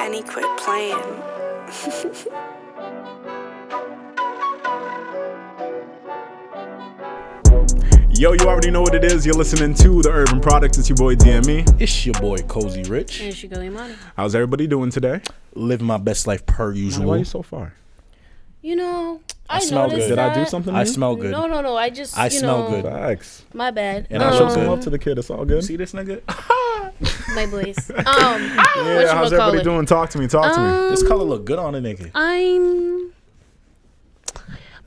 Kenny quit playing. Yo, you already know what it is. You're listening to The Urban Product. It's your boy DME. It's your boy Cozy Rich. And it's your girl Imani. How's everybody doing today? Living my best life per usual. Why are you so far? You know, I smell good. Did I do something to I you? smell good. No. I smell good. Facts. My bad. And I I showed feel some good. love to the kid. It's all good. See this nigga? My boys. Yeah, how's everybody doing? Talk to me. This color look good on a nigga. I'm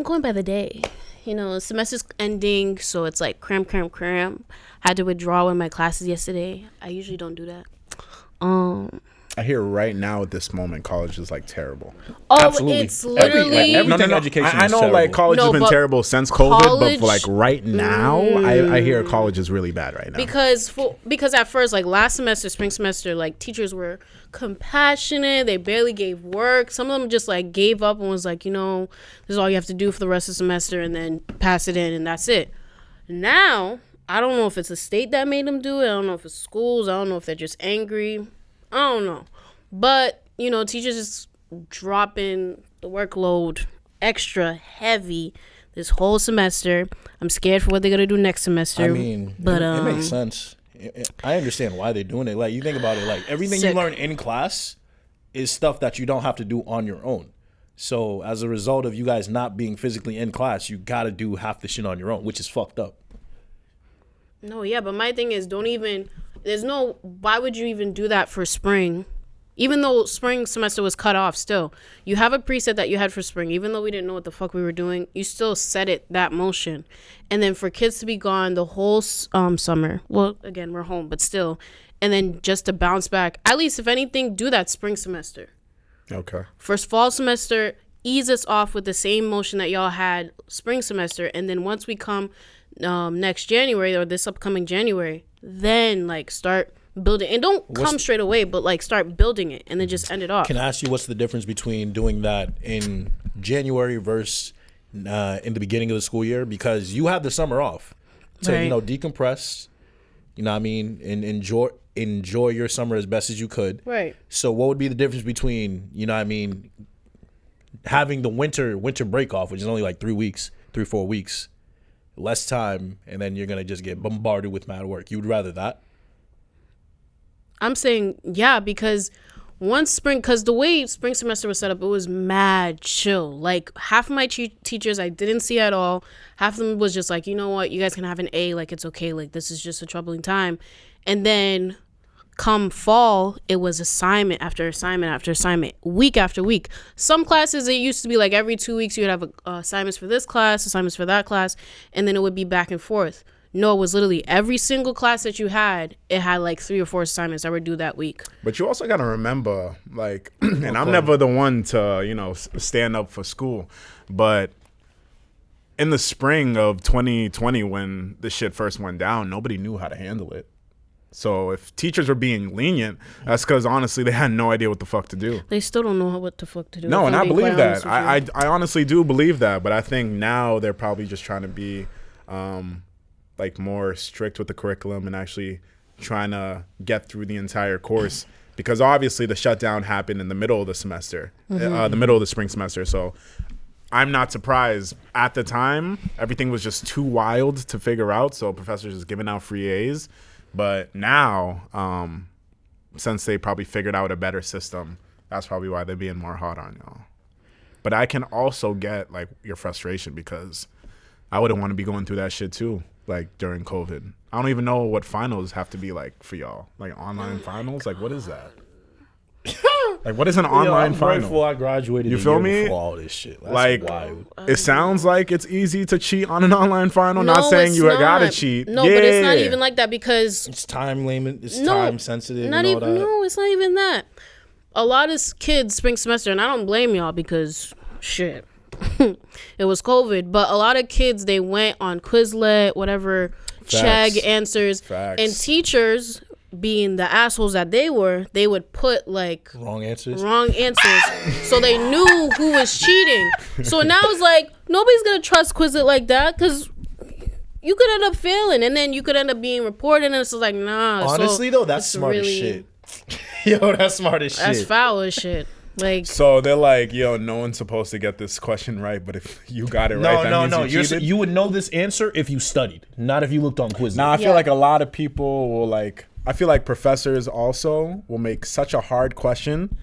going by the day. You know, semester's ending, so it's like cram. Had to withdraw one of my classes yesterday. I usually don't do that. I hear right now at this moment, college is like terrible. Oh, Absolutely. it's literally everything education I is know terrible. like college has been but terrible since COVID, but for like college- right now, I hear college is really bad right now. because at first, like last semester, spring semester, like teachers were compassionate. They barely gave work. Some of them just like gave up and was like, you know, this is all you have to do for the rest of the semester, and then pass it in, and that's it. Now, I don't know if it's the state that made them do it. I don't know if it's schools. I don't know if they're just angry. I don't know. But, you know, teachers is dropping the workload extra heavy this whole semester. I'm scared for what they're going to do next semester. I mean, but it makes sense. I understand why they're doing it. Like, you think about it, like, everything Sick. you learn in class is stuff that you don't have to do on your own. So, as a result of you guys not being physically in class, you got to do half the shit on your own, which is fucked up. No, yeah, but my thing is why would you even do that for spring? Even though spring semester was cut off still. You have a preset that you had for spring. Even though we didn't know what the fuck we were doing, you still set it that motion. And then for kids to be gone the whole summer. Well, again, we're home, but still. And then just to bounce back. At least, if anything, do that spring semester. Okay. First fall semester, ease us off with the same motion that y'all had spring semester. And then once we come next January or this upcoming January, then like start building, and don't come straight away, but like start building it and then just end it off. Can I ask you what's the difference between doing that in January versus in the beginning of the school year? Because you have the summer off to Right. you know, decompress, you know what I mean, and enjoy your summer as best as you could. Right. So what would be the difference between, you know what I mean, having the winter break off, which is only like 3 or 4 weeks, less time, and then you're gonna just get bombarded with mad work? You would rather that? I'm saying, yeah, because because the way spring semester was set up, it was mad chill. Like half of my teachers I didn't see at all. Half of them was just like, you know what, you guys can have an A, like it's okay, like this is just a troubling time. And then come fall, it was assignment after assignment after assignment, week after week. Some classes, it used to be like every 2 weeks you would have assignments for this class, assignments for that class, and then it would be back and forth. No, it was literally every single class that you had, it had like 3 or 4 assignments that were due that week. But you also got to remember, like, and I'm never the one to, you know, stand up for school, but in the spring of 2020, when this shit first went down, nobody knew how to handle it. So if teachers were being lenient, that's because honestly they had no idea what the fuck to do. They still don't know what the fuck to do. No, and I believe that. I I honestly do believe that. But I think now they're probably just trying to be like more strict with the curriculum and actually trying to get through the entire course, because obviously the shutdown happened in the middle of the semester, the middle of the spring semester. So I'm not surprised. At the time, everything was just too wild to figure out. So professors just giving out free A's. But now, since they probably figured out a better system, that's probably why they're being more hard on y'all. But I can also get like your frustration, because I wouldn't want to be going through that shit too, like during COVID. I don't even know what finals have to be like for y'all. Like online finals? Like what is that? Like what is an online I'm final? grateful I graduated. You a feel year me? Before all this shit. That's like wild. it sounds like it's easy to cheat on an online final. No, not saying it's you not. gotta cheat. No, but it's not even like that, because It's time limit. It's No, time sensitive. not and all even. that. No, it's not even that. A lot of kids spring semester, and I don't blame y'all, because shit, it was COVID. But a lot of kids, they went on Quizlet, whatever, Facts. Chegg answers, Facts. and teachers, being the assholes that they were, they would put like Wrong answers. so they knew who was cheating. So now it's like nobody's gonna trust Quizlet like that, because you could end up failing, and then you could end up being reported, and it's just like, nah. Honestly, though, that's it's smart as really- shit. Yo, that's smart as shit. That's foul as shit. Like, So they're like, yo, no one's supposed to get this question right, but if you got it right, that means you cheated? You would know this answer if you studied, not if you looked on Quizlet. Nah, I feel like a lot of people will like. I feel like professors also will make such a hard question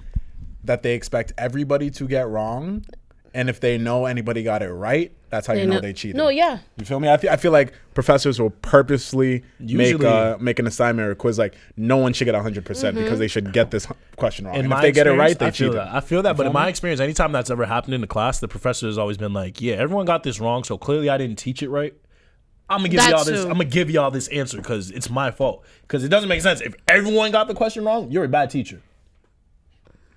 that they expect everybody to get wrong, and if they know anybody got it right, that's how you know they cheated. No, yeah. You feel me? I feel like professors will purposely make an assignment or a quiz like no one should get 100% because they should get this question wrong. And if they get it right, they cheated. I feel that, but in my experience, anytime that's ever happened in the class, the professor has always been like, "Yeah, everyone got this wrong, so clearly I didn't teach it right. I'm gonna give y'all this. I'm gonna give y'all this answer because it's my fault. Because it doesn't make sense if everyone got the question wrong. You're a bad teacher."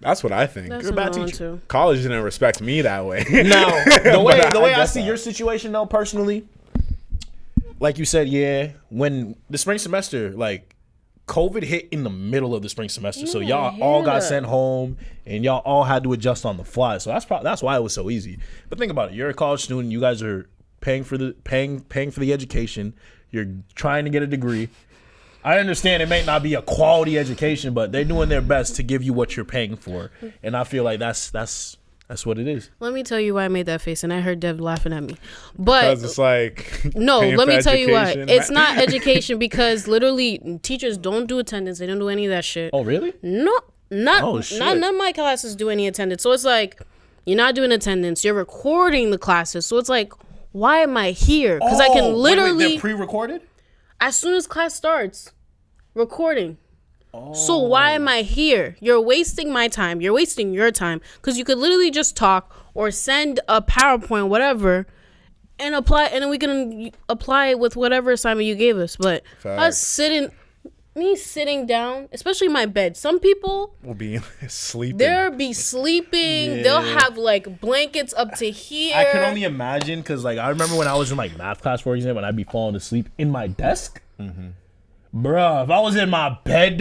That's what I think. That's You're a bad teacher. too. College didn't respect me that way. Now, the way I see your situation though, personally, like you said, yeah, when the spring semester, like COVID hit in the middle of the spring semester, so y'all all got sent home and y'all all had to adjust on the fly. So that's why it was so easy. But think about it: you're a college student. You guys are paying for the education. You're trying to get a degree. I understand it may not be a quality education, but they're doing their best to give you what you're paying for, and I feel like that's what it is. Let me tell you why I made that face, and I heard Dev laughing at me. But because it's like no, let me tell you why. It's not education because literally teachers don't do attendance. They don't do any of that shit. Oh, really? No, none of my classes do any attendance. So it's like you're not doing attendance. You're recording the classes. So it's like, why am I here? Because I can literally they're pre-recorded. As soon as class starts, recording. So why am I here? You're wasting my time. You're wasting your time because you could literally just talk or send a PowerPoint, whatever, and apply, and then we can apply it with whatever assignment you gave us. But me sitting down, especially my bed. Some people will be sleeping. They'll be sleeping. Yeah. They'll have like blankets up to here. I can only imagine because like I remember when I was in like math class, for example, and I'd be falling asleep in my desk. Mm-hmm. Bruh, if I was in my bed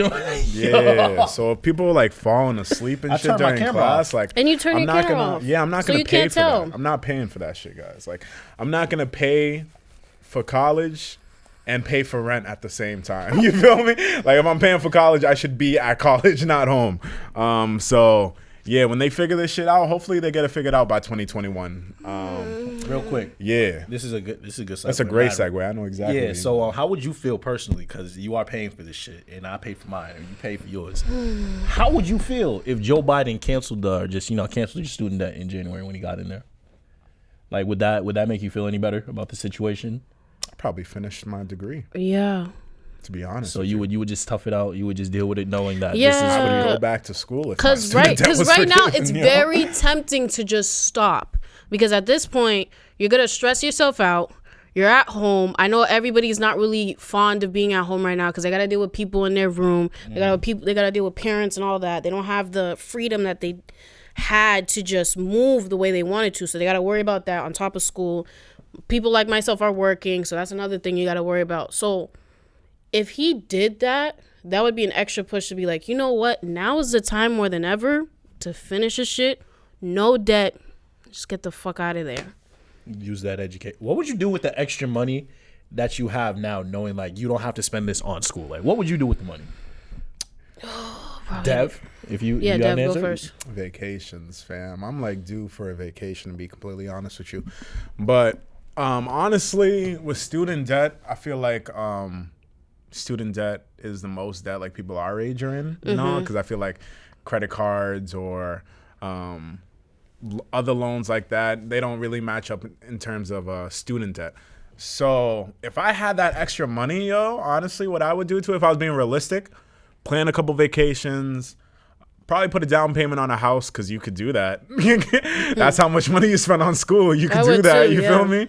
yeah. So if people like falling asleep and shit during class, like, and you turn your camera off. Yeah, I'm not gonna pay for that. I'm not paying for that shit, guys. Like, I'm not gonna pay for college and pay for rent at the same time. You feel me? Like if I'm paying for college, I should be at college, not home. So yeah, when they figure this shit out, hopefully they get it figured out by 2021. Real quick. Yeah. This is a good segue. That's a great segue. I know exactly. Yeah, so how would you feel personally? Because you are paying for this shit and I pay for mine and you pay for yours. How would you feel if Joe Biden canceled canceled your student debt in January when he got in there? Like would that make you feel any better about the situation? I probably finished my degree. Yeah. To be honest. So you would just tough it out. You would just deal with it knowing that this is I would go back to school because right now it's very tempting to just stop because at this point you're gonna stress yourself out. You're at home. I know everybody's not really fond of being at home right now because they gotta deal with people in their room. They gotta deal with parents and all that. They don't have the freedom that they had to just move the way they wanted to. So they gotta worry about that on top of school. People like myself are working, so that's another thing you gotta worry about. So if he did that, that would be an extra push to be like, you know what? Now is the time more than ever to finish his shit. No debt. Just get the fuck out of there. Use that educate. What would you do with the extra money that you have now, knowing like you don't have to spend this on school? Like, what would you do with the money? Dev, if you Dev, have an go answer? first. Vacations, fam. I'm like due for a vacation to be completely honest with you. But honestly, with student debt, I feel like student debt is the most debt like people our age are in, you know, because I feel like credit cards or other loans like that, they don't really match up in terms of student debt. So if I had that extra money, honestly, what I would do to it, if I was being realistic, plan a couple vacations, probably put a down payment on a house because you could do that. That's how much money you spend on school. You could do that. You feel me?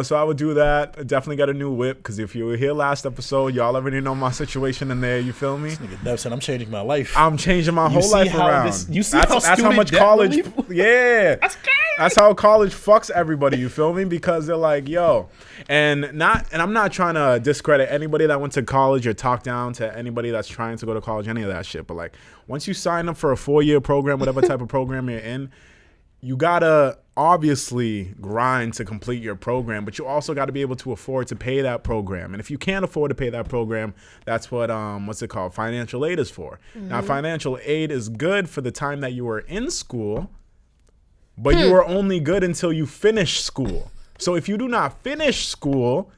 So I would do that. Definitely got a new whip because if you were here last episode, y'all already know my situation in there. You feel me? This nigga Dev said I'm changing my life. I'm changing my whole life around. That's how much college. Yeah, that's crazy. That's how college fucks everybody. You feel me? Because they're like, yo, and I'm not trying to discredit anybody that went to college or talk down to anybody that's trying to go to college, any of that shit. But like, once you sign up for a 4-year program, whatever type of program you're in, you gotta obviously grind to complete your program, but you also got to be able to afford to pay that program. And if you can't afford to pay that program, that's what what's it called? Financial aid is for. Now, financial aid is good for the time that you were in school, but you are only good until you finish school. So if you do not finish school,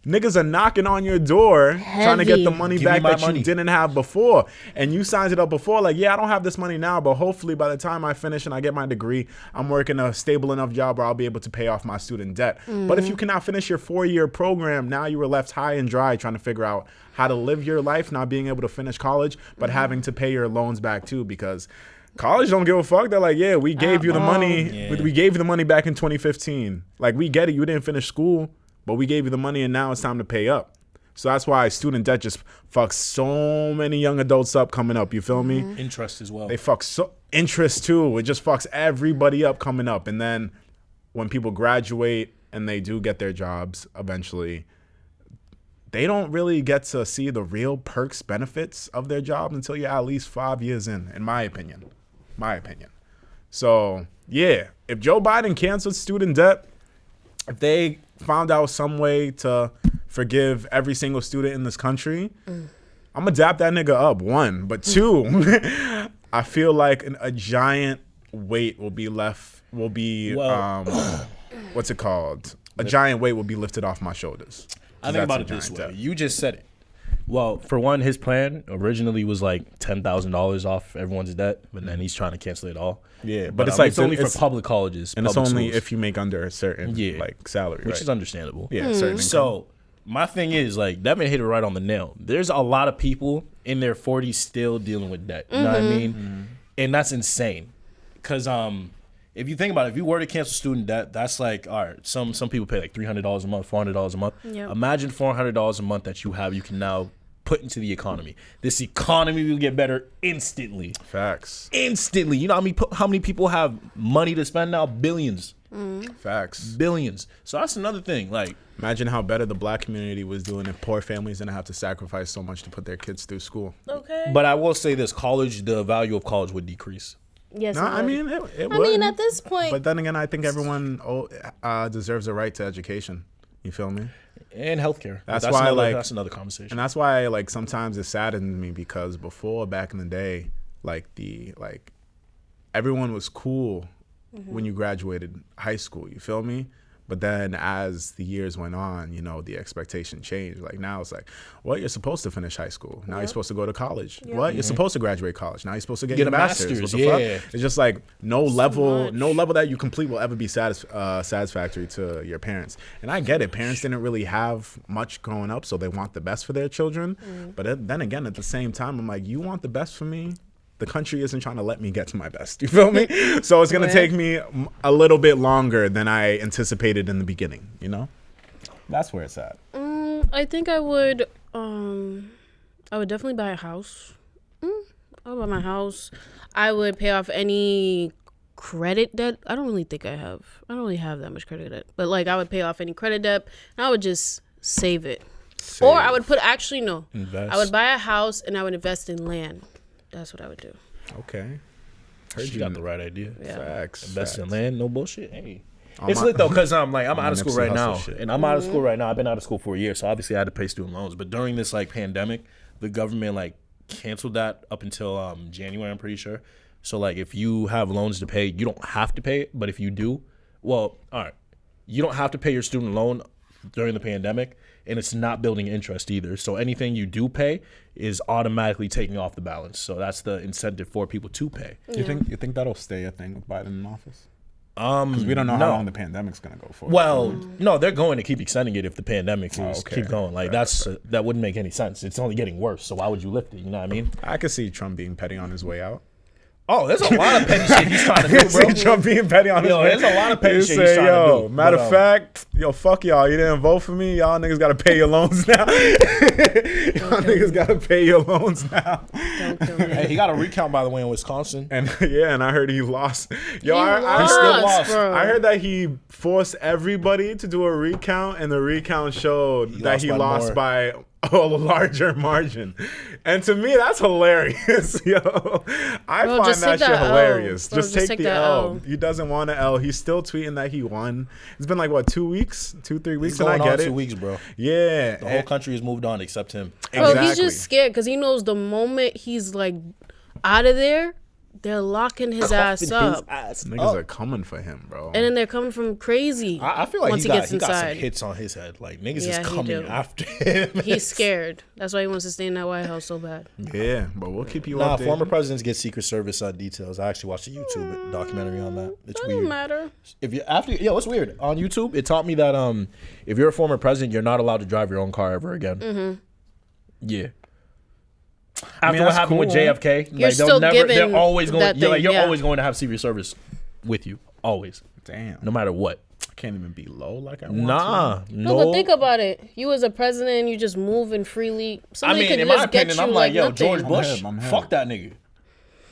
niggas are knocking on your door trying to get the money back that you didn't have before. And you signed it up before, like, yeah, I don't have this money now, but hopefully by the time I finish and I get my degree, I'm working a stable enough job where I'll be able to pay off my student debt. But if you cannot finish your 4-year program, now you were left high and dry trying to figure out how to live your life, not being able to finish college, but having to pay your loans back too, because college don't give a fuck. They're like, yeah, we gave you the money. Yeah. We gave you the money back in 2015. Like, we get it. You didn't finish school, but we gave you the money and now it's time to pay up. So that's why student debt just fucks so many young adults up coming up. You feel me? Interest as well. They fuck interest too. It just fucks everybody up coming up. And then when people graduate and they do get their jobs eventually, they don't really get to see the real perks, benefits of their job until you're at least 5 years in my opinion. So, yeah, if Joe Biden canceled student debt, if they found out some way to forgive every single student in this country, I'm gonna dap that nigga up, 1. But 2, I feel like a giant weight will be what's it called? A giant weight will be lifted off my shoulders. I think about it this way. Debt. You just said it. Well, for one, his plan originally was like $10,000 off everyone's debt, but then he's trying to cancel it all. Yeah, but it's like it's only for public colleges, and it's only schools. If you make under a certain like salary, which is understandable. Yeah, certain so my thing is, like, Devin hit it right on the nail. There's a lot of people in their 40s still dealing with debt. You know what I mean? And that's insane. Because if you think about it, if you were to cancel student debt, that's like, all right, some people pay like $300 a month, $400 a month. Yep. Imagine $400 a month that you can now put into the economy. This economy will get better instantly. Facts. Instantly. You know how many people have money to spend now? Billions. Facts. Billions. So that's another thing. Like, imagine how better the black community was doing if poor families didn't have to sacrifice so much to put their kids through school. Okay. But I will say this, the value of college would decrease. Yes, no, I mean, it would. I mean, at this point. But then again, I think everyone deserves a right to education. You feel me? And healthcare. That's why, that's another conversation. And that's why, like, sometimes it saddens me because before, back in the day, everyone was cool when you graduated high school. You feel me? But then as the years went on, you know, the expectation changed. Like, now it's like, what? You're supposed to finish high school. Now you're supposed to go to college. What? You're supposed to graduate college. Now you're supposed to get your master's. What the fuck? It's just like no level that you complete will ever be satisfactory to your parents. And I get it. Parents didn't really have much growing up, so they want the best for their children. But then again, at the same time, I'm like, you want the best for me? The country isn't trying to let me get to my best. You feel me? So it's going to take me a little bit longer than I anticipated in the beginning, you know? That's where it's at. I think I would definitely buy a house. I would buy my house. I would pay off any credit debt. I don't really have that much credit debt. But, like, I would pay off any credit debt, and I would just save it. Or I would invest. I would buy a house, and I would invest in land. That's what I would do. Okay. Heard you got the right idea. Yeah. Facts. Invest in land, no bullshit. Hey. It's lit though, because I'm out of school right now. And I'm out of school right now. I've been out of school for a year, so obviously I had to pay student loans. But during this like pandemic, the government like canceled that up until January, I'm pretty sure. So like if you have loans to pay, you don't have to pay it. But if you do, well, all right. You don't have to pay your student loan during the pandemic, and it's not building interest either. So anything you do pay is automatically taking off the balance. So that's the incentive for people to pay. You think that'll stay a thing with Biden in office? Because we don't know how long the pandemic's gonna go for. Well, no, they're going to keep extending it if the pandemic keep going. Like that wouldn't make any sense. It's only getting worse. So why would you lift it? You know what I mean? I could see Trump being petty on his way out. Oh, there's a lot of petty shit he's trying to do, bro. Trump being petty on his way. There's a lot of petty shit he's trying to do. Matter of fact, fuck y'all. You didn't vote for me. Y'all niggas gotta pay your loans now. Y'all niggas gotta pay your loans now. Don't kill me. Hey, he got a recount, by the way, in Wisconsin. And I heard he lost. He still lost. Bro. I heard that he forced everybody to do a recount, and the recount showed that he lost by a larger margin. And to me, that's hilarious, yo. I Bro, find just that take shit that L. hilarious. Bro, just just take take the that L. L. He doesn't want an L. He's still tweeting that he won. It's been like, what, 2 weeks? 3 weeks? It's And I going on get it. 2 weeks, bro. Yeah. The whole country has moved on except him. Bro, he's just scared because he knows the moment he's like out of there, they're locking his ass up. Niggas are coming for him, bro. And then they're coming from crazy. I feel like once he gets got some inside. hits on his head. Like, niggas Yeah, is he coming do. after him. He's scared. That's why he wants to stay in that White House so bad. Yeah, but we'll keep you Nah, updated. former presidents get Secret Service details. I actually watched a YouTube documentary on that. It's Doesn't weird. matter. If you it's weird. On YouTube, it taught me that if you're a former president, you're not allowed to drive your own car ever again. Mm-hmm. Yeah. After what happened with JFK, You're still given they're always going. that thing, you're yeah. always going to have Secret Service with you, always, Damn. no matter what. I can't even be low like I want Nah, No, but think about it. You as a president, you just moving freely. I Somebody mean, could in just my opinion, get you I'm like, yo, nothing. George Bush, I'm hip. fuck that nigga.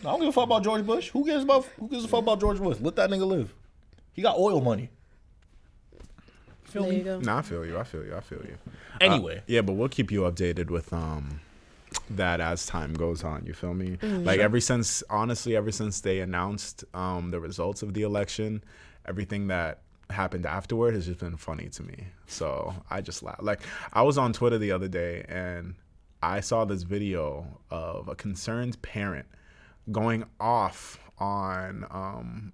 I don't give a fuck about George Bush. Who gives a fuck about George Bush? Let that nigga live. He got oil money. Feel There me? you go. Nah, I feel you. Anyway, Yeah, but we'll keep you updated with that as time goes on. You feel me? Like ever since they announced the results of the election, everything that happened afterward has just been funny to me. So I just laugh. Like I was on Twitter the other day and I saw this video of a concerned parent going off on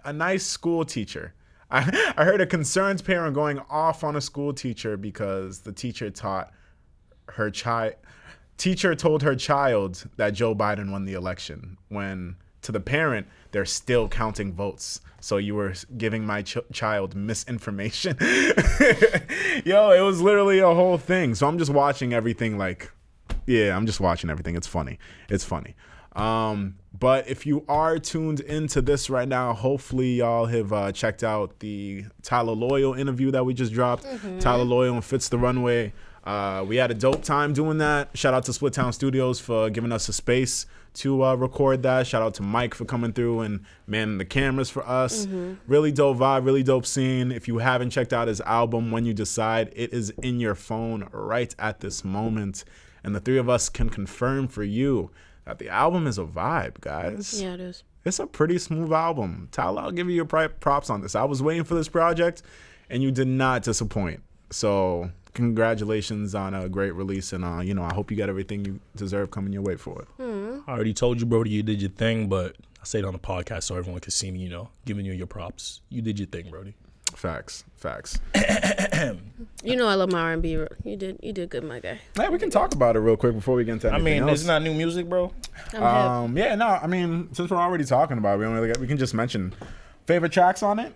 a nice school teacher. I heard a concerned parent going off on a school teacher because the teacher told her child that Joe Biden won the election, when to the parent they're still counting votes. So you were giving my child misinformation. Yo, it was literally a whole thing. So I'm just watching everything It's funny. But if you are tuned into this right now, hopefully y'all have checked out the Tyler Loyal interview that we just dropped. Tyler Loyal and Fits the Runway. We had a dope time doing that. Shout out to Split Town Studios for giving us a space to record that. Shout out to Mike for coming through and manning the cameras for us. Really dope vibe, really dope scene. If you haven't checked out his album, When You Decide, it is in your phone right at this moment. And the three of us can confirm for you that the album is a vibe, guys. Yeah, it is. It's a pretty smooth album. Tyler, I'll give you your props on this. I was waiting for this project, and you did not disappoint. So congratulations on a great release, and I hope you got everything you deserve coming your way for it. I already told you, Brody, you did your thing, but I say it on the podcast so everyone can see me, giving you your props. You did your thing, Brody. Facts. You know I love my R&B. You did good, my guy. Hey, we can talk about it real quick before we get into anything else. Isn't that new music, bro? I'm hip. Yeah, no, I mean, since we're already talking about it, we can just mention favorite tracks on it.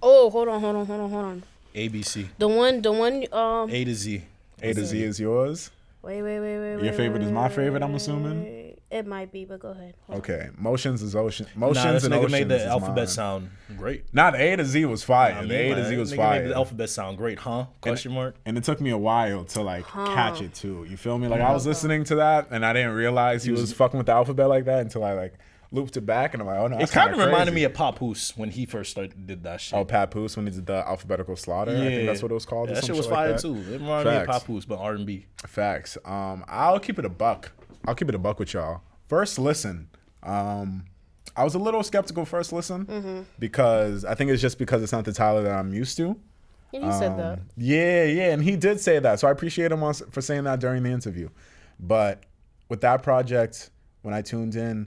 Oh, hold on. ABC. The one. A to Z. A to Z is yours. Wait. Your favorite is my favorite, I'm assuming. Wait. It might be, but go ahead. Hold on. Okay, Motions is Ocean. Nah, Motions this and nigga Oceans made the is alphabet mine. sound great. Nah, the A to Z was fire. The A to Z was Nigga fire. made the alphabet sound great, huh? Question mark. And it took me a while to catch it too. You feel me? Like I was listening to that and I didn't realize he was fucking with the alphabet like that until I looped it back and I'm like, oh no. It kind of reminded me of Papoose when he first did that shit. Oh, Papoose when he did the alphabetical slaughter. I think that's what it was called. Yeah, or that some shit was like fire that. too. It reminded me of Facts. Papoose, but R&B. Facts. I'll keep it a buck. With y'all. First listen. I was a little skeptical first listen because I think it's just because it's not the Tyler that I'm used to. And he said that. Yeah, and he did say that, so I appreciate him for saying that during the interview. But with that project, when I tuned in,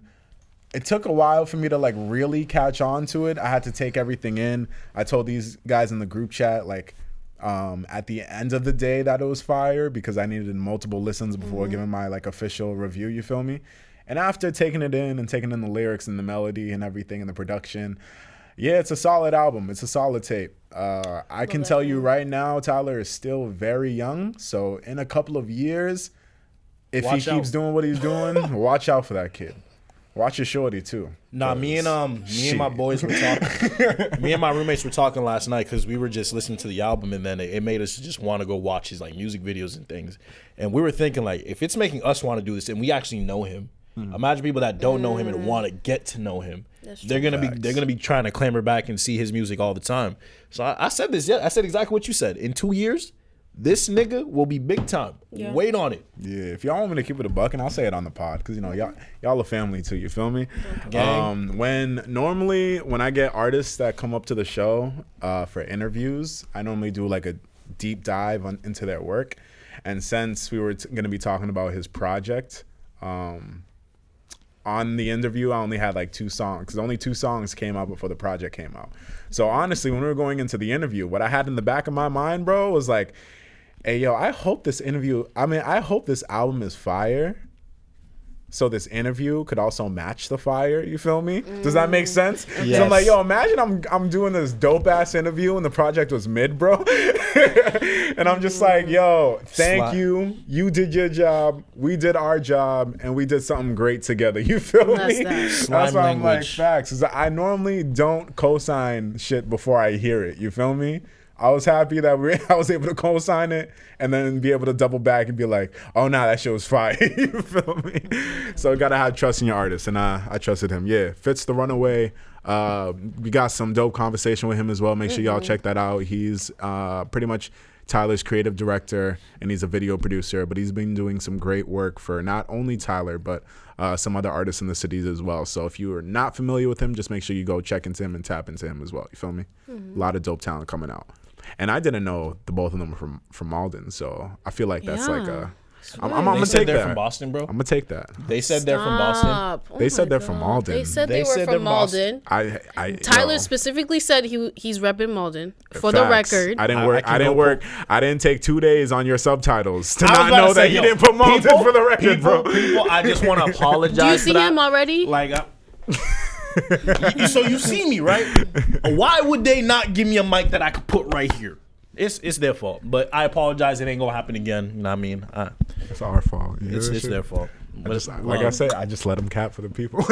it took a while for me to really catch on to it. I had to take everything in. I told these guys in the group chat at the end of the day that it was fire because I needed multiple listens before giving my official review. You feel me? And after taking it in and taking in the lyrics and the melody and everything and the production, yeah, it's a solid album. It's a solid tape. I can tell you right now, Tyler is still very young. So in a couple of years, if he keeps doing what he's doing, watch out for that kid. Watch your shorty too. Nah, me and my boys were talking. Me and my roommates were talking last night because we were just listening to the album, and then it made us just want to go watch his music videos and things. And we were thinking if it's making us want to do this, and we actually know him. Imagine people that don't know him and want to get to know him. They're gonna be trying to clamor back and see his music all the time. So I said this. Yeah, I said exactly what you said. In 2 years, This nigga will be big time. Yeah. Wait on it. Yeah, if y'all want me to keep it a buck, and I'll say it on the pod, because y'all a family too. You feel me? Gang. When I get artists that come up to the show for interviews, I normally do like a deep dive into their work. And since we were going to be talking about his project, on the interview, I only had like 2 songs, because only 2 songs came out before the project came out. So honestly, when we were going into the interview, what I had in the back of my mind, bro, was like, hey, yo, I hope this album is fire, so this interview could also match the fire. You feel me? Does that make sense? Yes. So I'm like, yo, imagine I'm doing this dope ass interview and the project was mid, bro. And I'm just like, yo, thank you. You did your job. We did our job, and we did something great together. You feel me? That's why I'm like, facts. 'Cause I normally don't co-sign shit before I hear it. You feel me? I was happy that I was able to co-sign it and then be able to double back and be like, oh, nah, that shit was fire. You feel me? So you got to have trust in your artist, and I trusted him. Yeah, Fitz the Runaway. We got some dope conversation with him as well. Make sure y'all check that out. He's pretty much Tyler's creative director, and he's a video producer, but he's been doing some great work for not only Tyler, but some other artists in the cities as well. So if you are not familiar with him, just make sure you go check into him and tap into him as well. You feel me? A lot of dope talent coming out. And I didn't know the both of them were from Malden, so I feel like that's like a. I'm gonna take they're that. from Boston, bro. I'm gonna take that. They said they're from Boston. Oh They said my they're from God. Malden. They said They they were said from they're Boston. Malden. Tyler Tyler specifically said he's repping Malden for Facts. the record. I didn't work. I didn't take 2 days on your subtitles to I was not about know to that say, you yo, didn't put Malden for the record, bro. People, I just want to apologize. Do you see for that. him already? Like, so you see me, right? Why would they not give me a mic that I could put right here? It's their fault, but I apologize. It ain't gonna happen again. You know what I mean? It's our fault. Yeah, It's their fault. Like I said, I just let them cap for the people.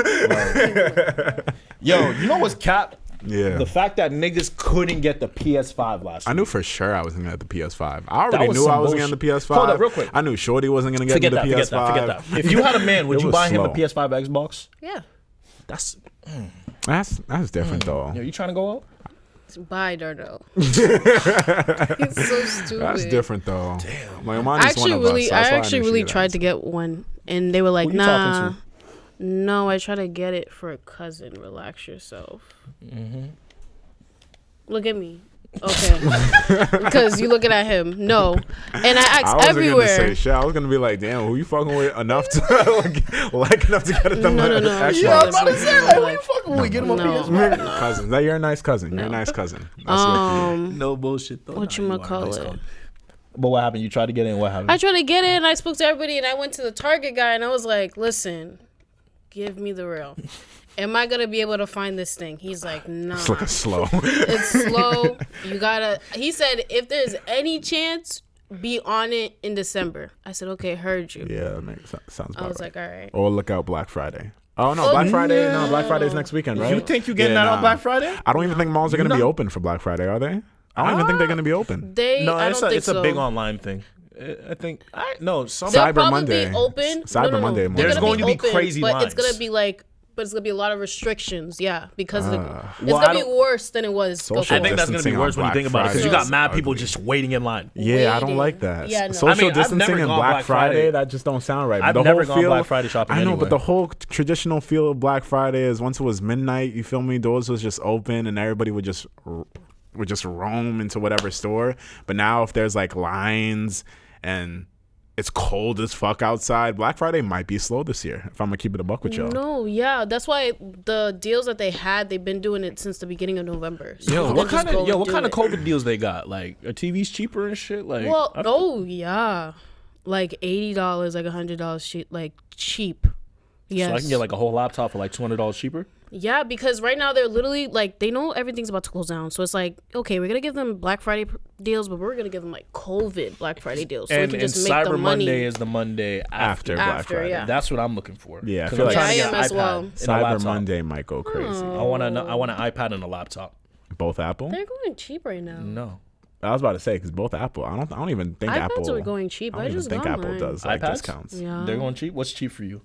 Yo, you know what's cap? Yeah. The fact that niggas couldn't get the PS5 last I week. knew for sure I wasn't gonna get the PS5. I already was knew some I wasn't bullshit. getting the PS5. Hold up, real quick. I knew Shorty wasn't gonna get Forget the that, PS5. forget that. If you had a man, would It you was buy him a slow. PS5 Xbox? Yeah. That's That's different though. yo, you trying to go out? Bye, Dardo. He's so stupid. That's different though. Damn. Like, I actually really tried to get one, and they were like, Who you "Nah, talking no, I tried to get it for a cousin. Relax yourself." Look at me, okay? Because you looking at him. No, and I asked I wasn't everywhere. gonna say shit. I was gonna be like, damn, who you fucking with enough to like enough to get it done? No. Xbox. Yeah, I was about to say, like, who you fucking with? Get him a No. PS5. Cousin. That you're a nice cousin. You're a nice cousin. That's No bullshit though. What Nah, you are call a nice it? cousin. But what happened? You tried to get in. What happened? I tried to get it, and I spoke to everybody, and I went to the Target guy, and I was like, "Listen, give me the real. Am I gonna be able to find this thing?" He's like, "Nah, It's looking slow. it's slow. You gotta." He said, "If there's any chance, be on it in December." I said, "Okay, heard you." Yeah, that sounds about I was right. like, "All right." Or look out Black Friday. Oh no, Black Friday. No, Black Friday's next weekend, right? You think you getting that on Black Friday? I don't even think malls are gonna be open for Black Friday, are they? I don't even think they're gonna be open. No, I don't think it's so. a big online thing. I think no. Some They'll Cyber probably Monday. be open. Cyber Monday morning. They're There's gonna going to be open, crazy but it's lines. gonna be like. But it's gonna be a lot of restrictions, yeah, because Well, it's gonna I be don't- worse than it was Social before. I think that's gonna be distancing worse on when you think Black about it because you got Friday mad is people ugly. just waiting in line. Yeah, I don't Waiting. like that. Yeah, no. Social I mean, I've distancing never and gone Black Black Friday, Friday. that just don't sound right. I've the never whole gone feel, Black Friday shopping I know, anywhere. but the whole traditional feel of Black Friday is once it was midnight, you feel me? Doors was just open and everybody would just roam into whatever store. But now if there's like lines and it's cold as fuck outside, Black Friday might be slow this year, if I'm gonna keep it a buck with y'all. No, yeah, that's why the deals that they had, they've been doing it since the beginning of November. So Yo, you what can kind just of go and do what kind of it. COVID deals they got? Like, are TVs cheaper and shit? Like, Well, yeah, like $80, like $100 like cheap. Yes. so I can get like a whole laptop for like $200 cheaper. Yeah, because right now they're literally like they know everything's about to close down, so it's like okay, we're gonna give them Black Friday deals, but we're gonna give them like COVID Black Friday deals, so we can just make Cyber the money. Monday is the Monday after Black After, Friday. yeah. That's what I'm looking for. Yeah, I 'Cause feel I'm like- trying Yeah, to I get am an as well. iPad and a Cyber laptop. Monday might go crazy. I want an iPad and a laptop. Both Apple? They're going cheap right now. No. I was about to say because both Apple. I don't even think iPads Apple. are going cheap. I don't even just think got Apple mine. does like iPads? discounts. Yeah. They're going cheap. What's cheap for you?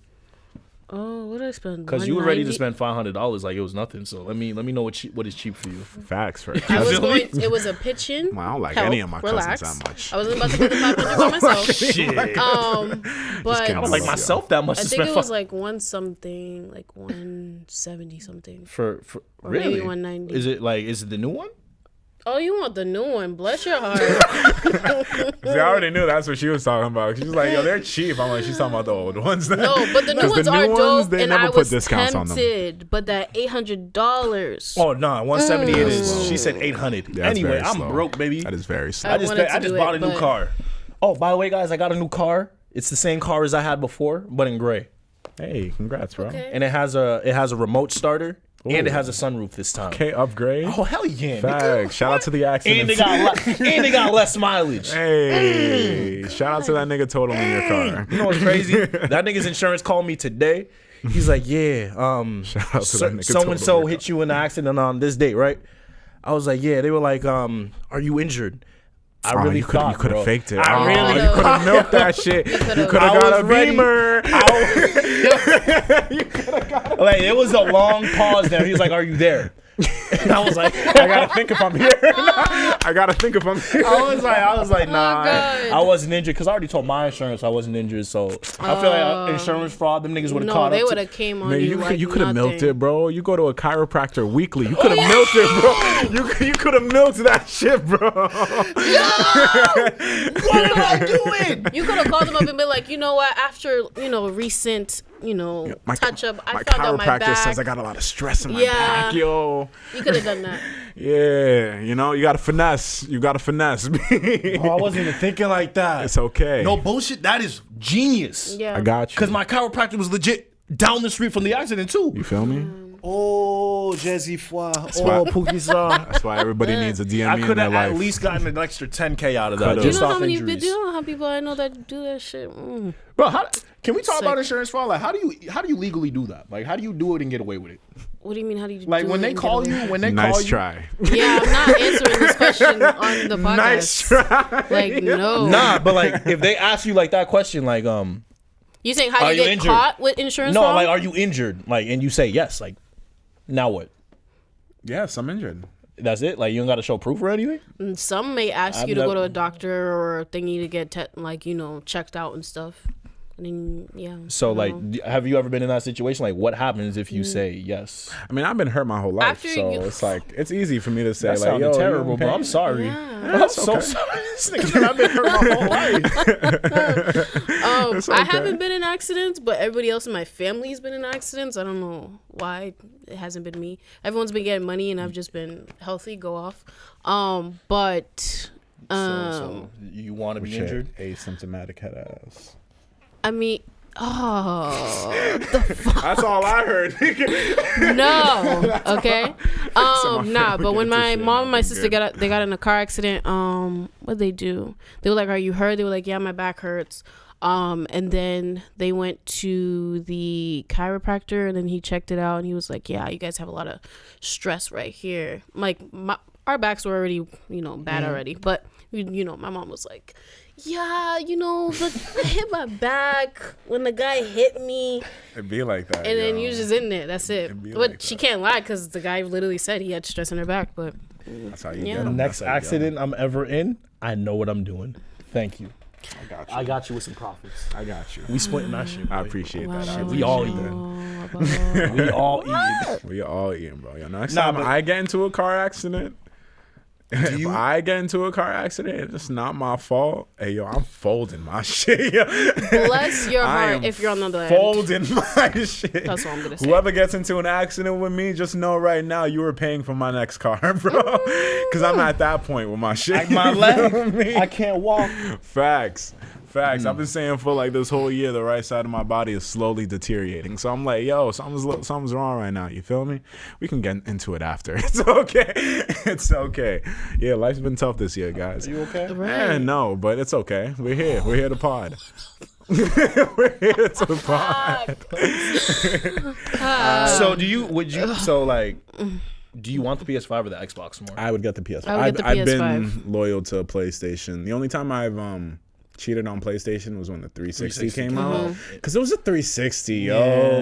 Oh, what did I spend? Because you were ready to 190? spend $500 like it was nothing. So let me know what is cheap for you. Facts for I was Really? going. It was a pitch-in. Well, I don't like Help, any of my relax. cousins that much. I wasn't about to pay the $500 by myself. Shit. But kidding. I don't like myself that much I to think spend it was $500 like 170 something. for Or really. maybe 190. Is it the new one? Oh, you want the new one? Bless your heart. See, I already knew that's what she was talking about. She was like, "Yo, they're cheap." I'm like, she's talking about the old ones. No, but the new 'Cause ones the new are ones, dope, they and never I put was discounts on them. tempted. But that $800. Oh no, 170 it is. She said 800. Yeah, that's Anyway, very I'm slow. broke, baby. That is very slow. I just wanted to do bought it, a new but- car. Oh, by the way, guys, I got a new car. It's the same car as I had before, but in gray, Hey, congrats, bro. Okay. and it has a remote starter and Ooh. it has a sunroof this time. Okay, upgrade. Oh hell yeah! Facts. Shout out to the accident. And they got less mileage. Hey, shout out to that nigga totaling your car. You know what's crazy? That nigga's insurance called me today. He's like, yeah, Shout out to that nigga so and so totaling your hit you in an accident on this date, right? I was like, yeah. They were like, are you injured? I car. really You could thought, have bro. faked it. I Oh, really you could have milked that shit. You could have I got was a ready. Beamer. Like it was a long pause there. He was like, "Are you there?" And I was like, "I gotta think if I'm here." I gotta think if I'm. I was like, nah, God. I wasn't injured because I already told my insurance I wasn't injured. So I feel like insurance fraud. Them niggas would have No, caught they up. would have came on Man, you. you could have milked nothing. it, bro. You go to a chiropractor weekly. You could have milked it, bro. You could have milked that shit, bro. What am I doing? You could have called them up and been like, you know what? After recent, touch up, I my found out my chiropractor back. says I got a lot of stress in my Yeah. back, yo. You could have done that. Yeah, you got to finesse. You got to finesse. Oh, I wasn't even thinking like that. It's okay. No bullshit. That is genius. Yeah. I got you. Because my chiropractor was legit down the street from the accident too. You feel me? Oh, Jesse Foy. why- Oh, Pookie Saw. That's why everybody needs a DME I in could their have life. at least gotten an extra 10K out of that. Could've. Do you Just know how off many? injuries. Do you know how people I know that do that shit? Bro, can we talk Sick. about insurance fraud? Like, how do you legally do that? Like, how do you do it and get away with it? What do you mean? How do you Like do when it they and call get you, away? when they Nice call you. try. Yeah, I'm not answering this question on the podcast. Nice try. Like no. Nah, but like if they ask you like that question, like You saying how Are you you get injured? caught with insurance no, fraud? like are you injured? Like and you say yes, like now what? Yes, I'm injured. That's it? Like you don't got to show proof or anything? Some may ask I've you to go never- to a doctor or a thingy to get checked out and stuff. And then So I like, don't know. have you ever been in that situation? Like, what happens if you say yes? I mean, I've been hurt my whole life, After so you- it's like it's easy for me to say That like, sounded "Yo, terrible, you bro. I'm pain?" sorry. Yeah. I'm so sorry. This nigga said I've been hurt my whole life. It's I okay. haven't been in accidents, but everybody else in my family's been in accidents. I don't know why it hasn't been me. Everyone's been getting money, and I've just been healthy. Go off. But So you want to be Shit, injured? asymptomatic head ass. I mean, oh, That's all I heard. no. Okay. my Nah. family But when gets my this shit, mom and my I'm sister good. they got in a car accident. What'd they do? They were like, "Are you hurt?" They were like, "Yeah, my back hurts." And then they went to the chiropractor, and then he checked it out, and he was like, "Yeah, you guys have a lot of stress right here." Like our backs were already, bad already, but my mom was like, "Yeah, I hit my back when the guy hit me." It'd be like that. And then yo. you just in there. That's it. It'd be But like she that. can't lie because the guy literally said he had stress in her back. But That's how you Yeah. get 'em. Next That's how you get 'em. accident I'm ever in, I know what I'm doing. Thank you. I got you. I got you with some profits. I got you. We splitting that shit. I boy. appreciate that. I wow, We all appreciate eat. that. We all eat. We all eating, bro. Yo, next Nah, time but- I get into a car accident, if you- I get into a car accident, it's not my fault. Hey, yo, I'm folding my shit. Yo. bless your I heart am if you're on the other end. folding my shit. That's what I'm gonna say. Whoever gets into an accident with me, just know right now you were paying for my next car, bro. Because I'm at that point with my shit. Like my You feel leg, me? I can't walk. Facts. I've been saying for like this whole year, the right side of my body is slowly deteriorating. So I'm like, yo, something's wrong right now. You feel me? We can get into it after. It's okay. It's okay. Yeah, life's been tough this year, guys. You okay? Eh, no, but it's okay. We're here. We're here to pod. We're here to pod. So do you want the PS5 or the Xbox more? I would get the PS5. I would get the I've been PS5. loyal to PlayStation. The only time I've cheated on PlayStation was when the 360 came 360 out. Because it was a 360, yo.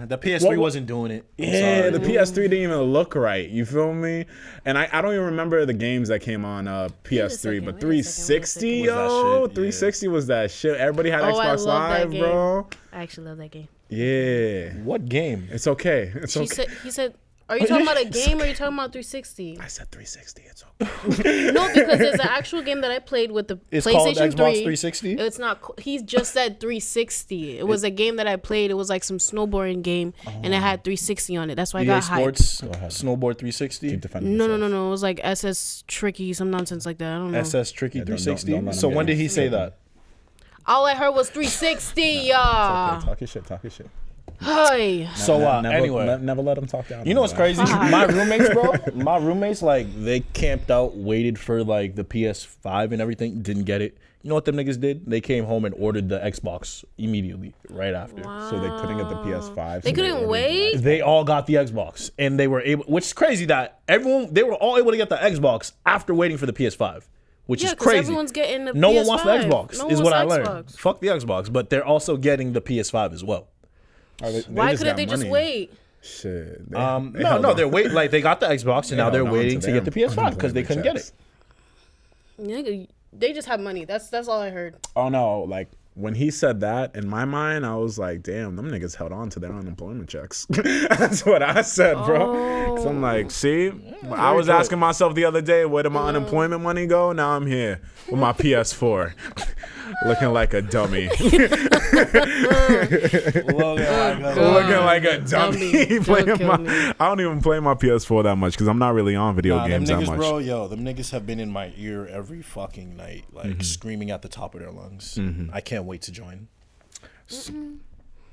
The PS3 wasn't doing it. The PS3 didn't even look right. You feel me? And I don't even remember the games that came on PS3, but 360, yo. 360 was that shit. Everybody had Xbox Live, bro. I actually love that game. Yeah. What game? It's okay. It's okay. He said, are you talking about a game or are you talking about 360? I said 360. It's okay. No, because there's an actual game that I played with the It's PlayStation called 3. Xbox 360? It's not. He just said 360. It was a game that I played. It was like some snowboarding game, and it had 360 on it. That's why I got hyped. Snowboard 360? No. It was like SS Tricky, some nonsense like that. I don't know. SS Tricky 360? don't So when did he say that? All I heard was 360, y'all. Talk your shit. Hey. So anyway, never let him talk down. you know what's crazy? My roommates, bro. My roommates, like, they camped out, waited for like the PS5 and everything, didn't get it. You know what them niggas did? They came home and ordered the Xbox immediately, right after. Wow. So they couldn't get the PS5. They couldn't wait? They all got the Xbox, and they were able. Which is crazy that they were all able to get the Xbox after waiting for the PS5. Which is crazy. Everyone's getting the no PS5. one wants the Xbox, No is one what I wants learned. Xbox. Fuck the Xbox, but they're also getting the PS5 as well. Why couldn't they just wait? Shit. No, they're waiting. Like, they got the Xbox, and now they're waiting to get the PS5 because they couldn't get it. Nigga, they just have money. That's all I heard. Oh no, like when he said that, in my mind, I was like, damn, them niggas held on to their unemployment checks. That's what I said, bro. So I'm like, see, I was asking myself the other day, where did my unemployment money go? Now I'm here with my PS4. Looking like a dummy. Looking like a dummy. I don't even play my PS4 that much because I'm not really on video games them niggas, that much. Bro, them niggas have been in my ear every fucking night, like screaming at the top of their lungs. I can't wait to join.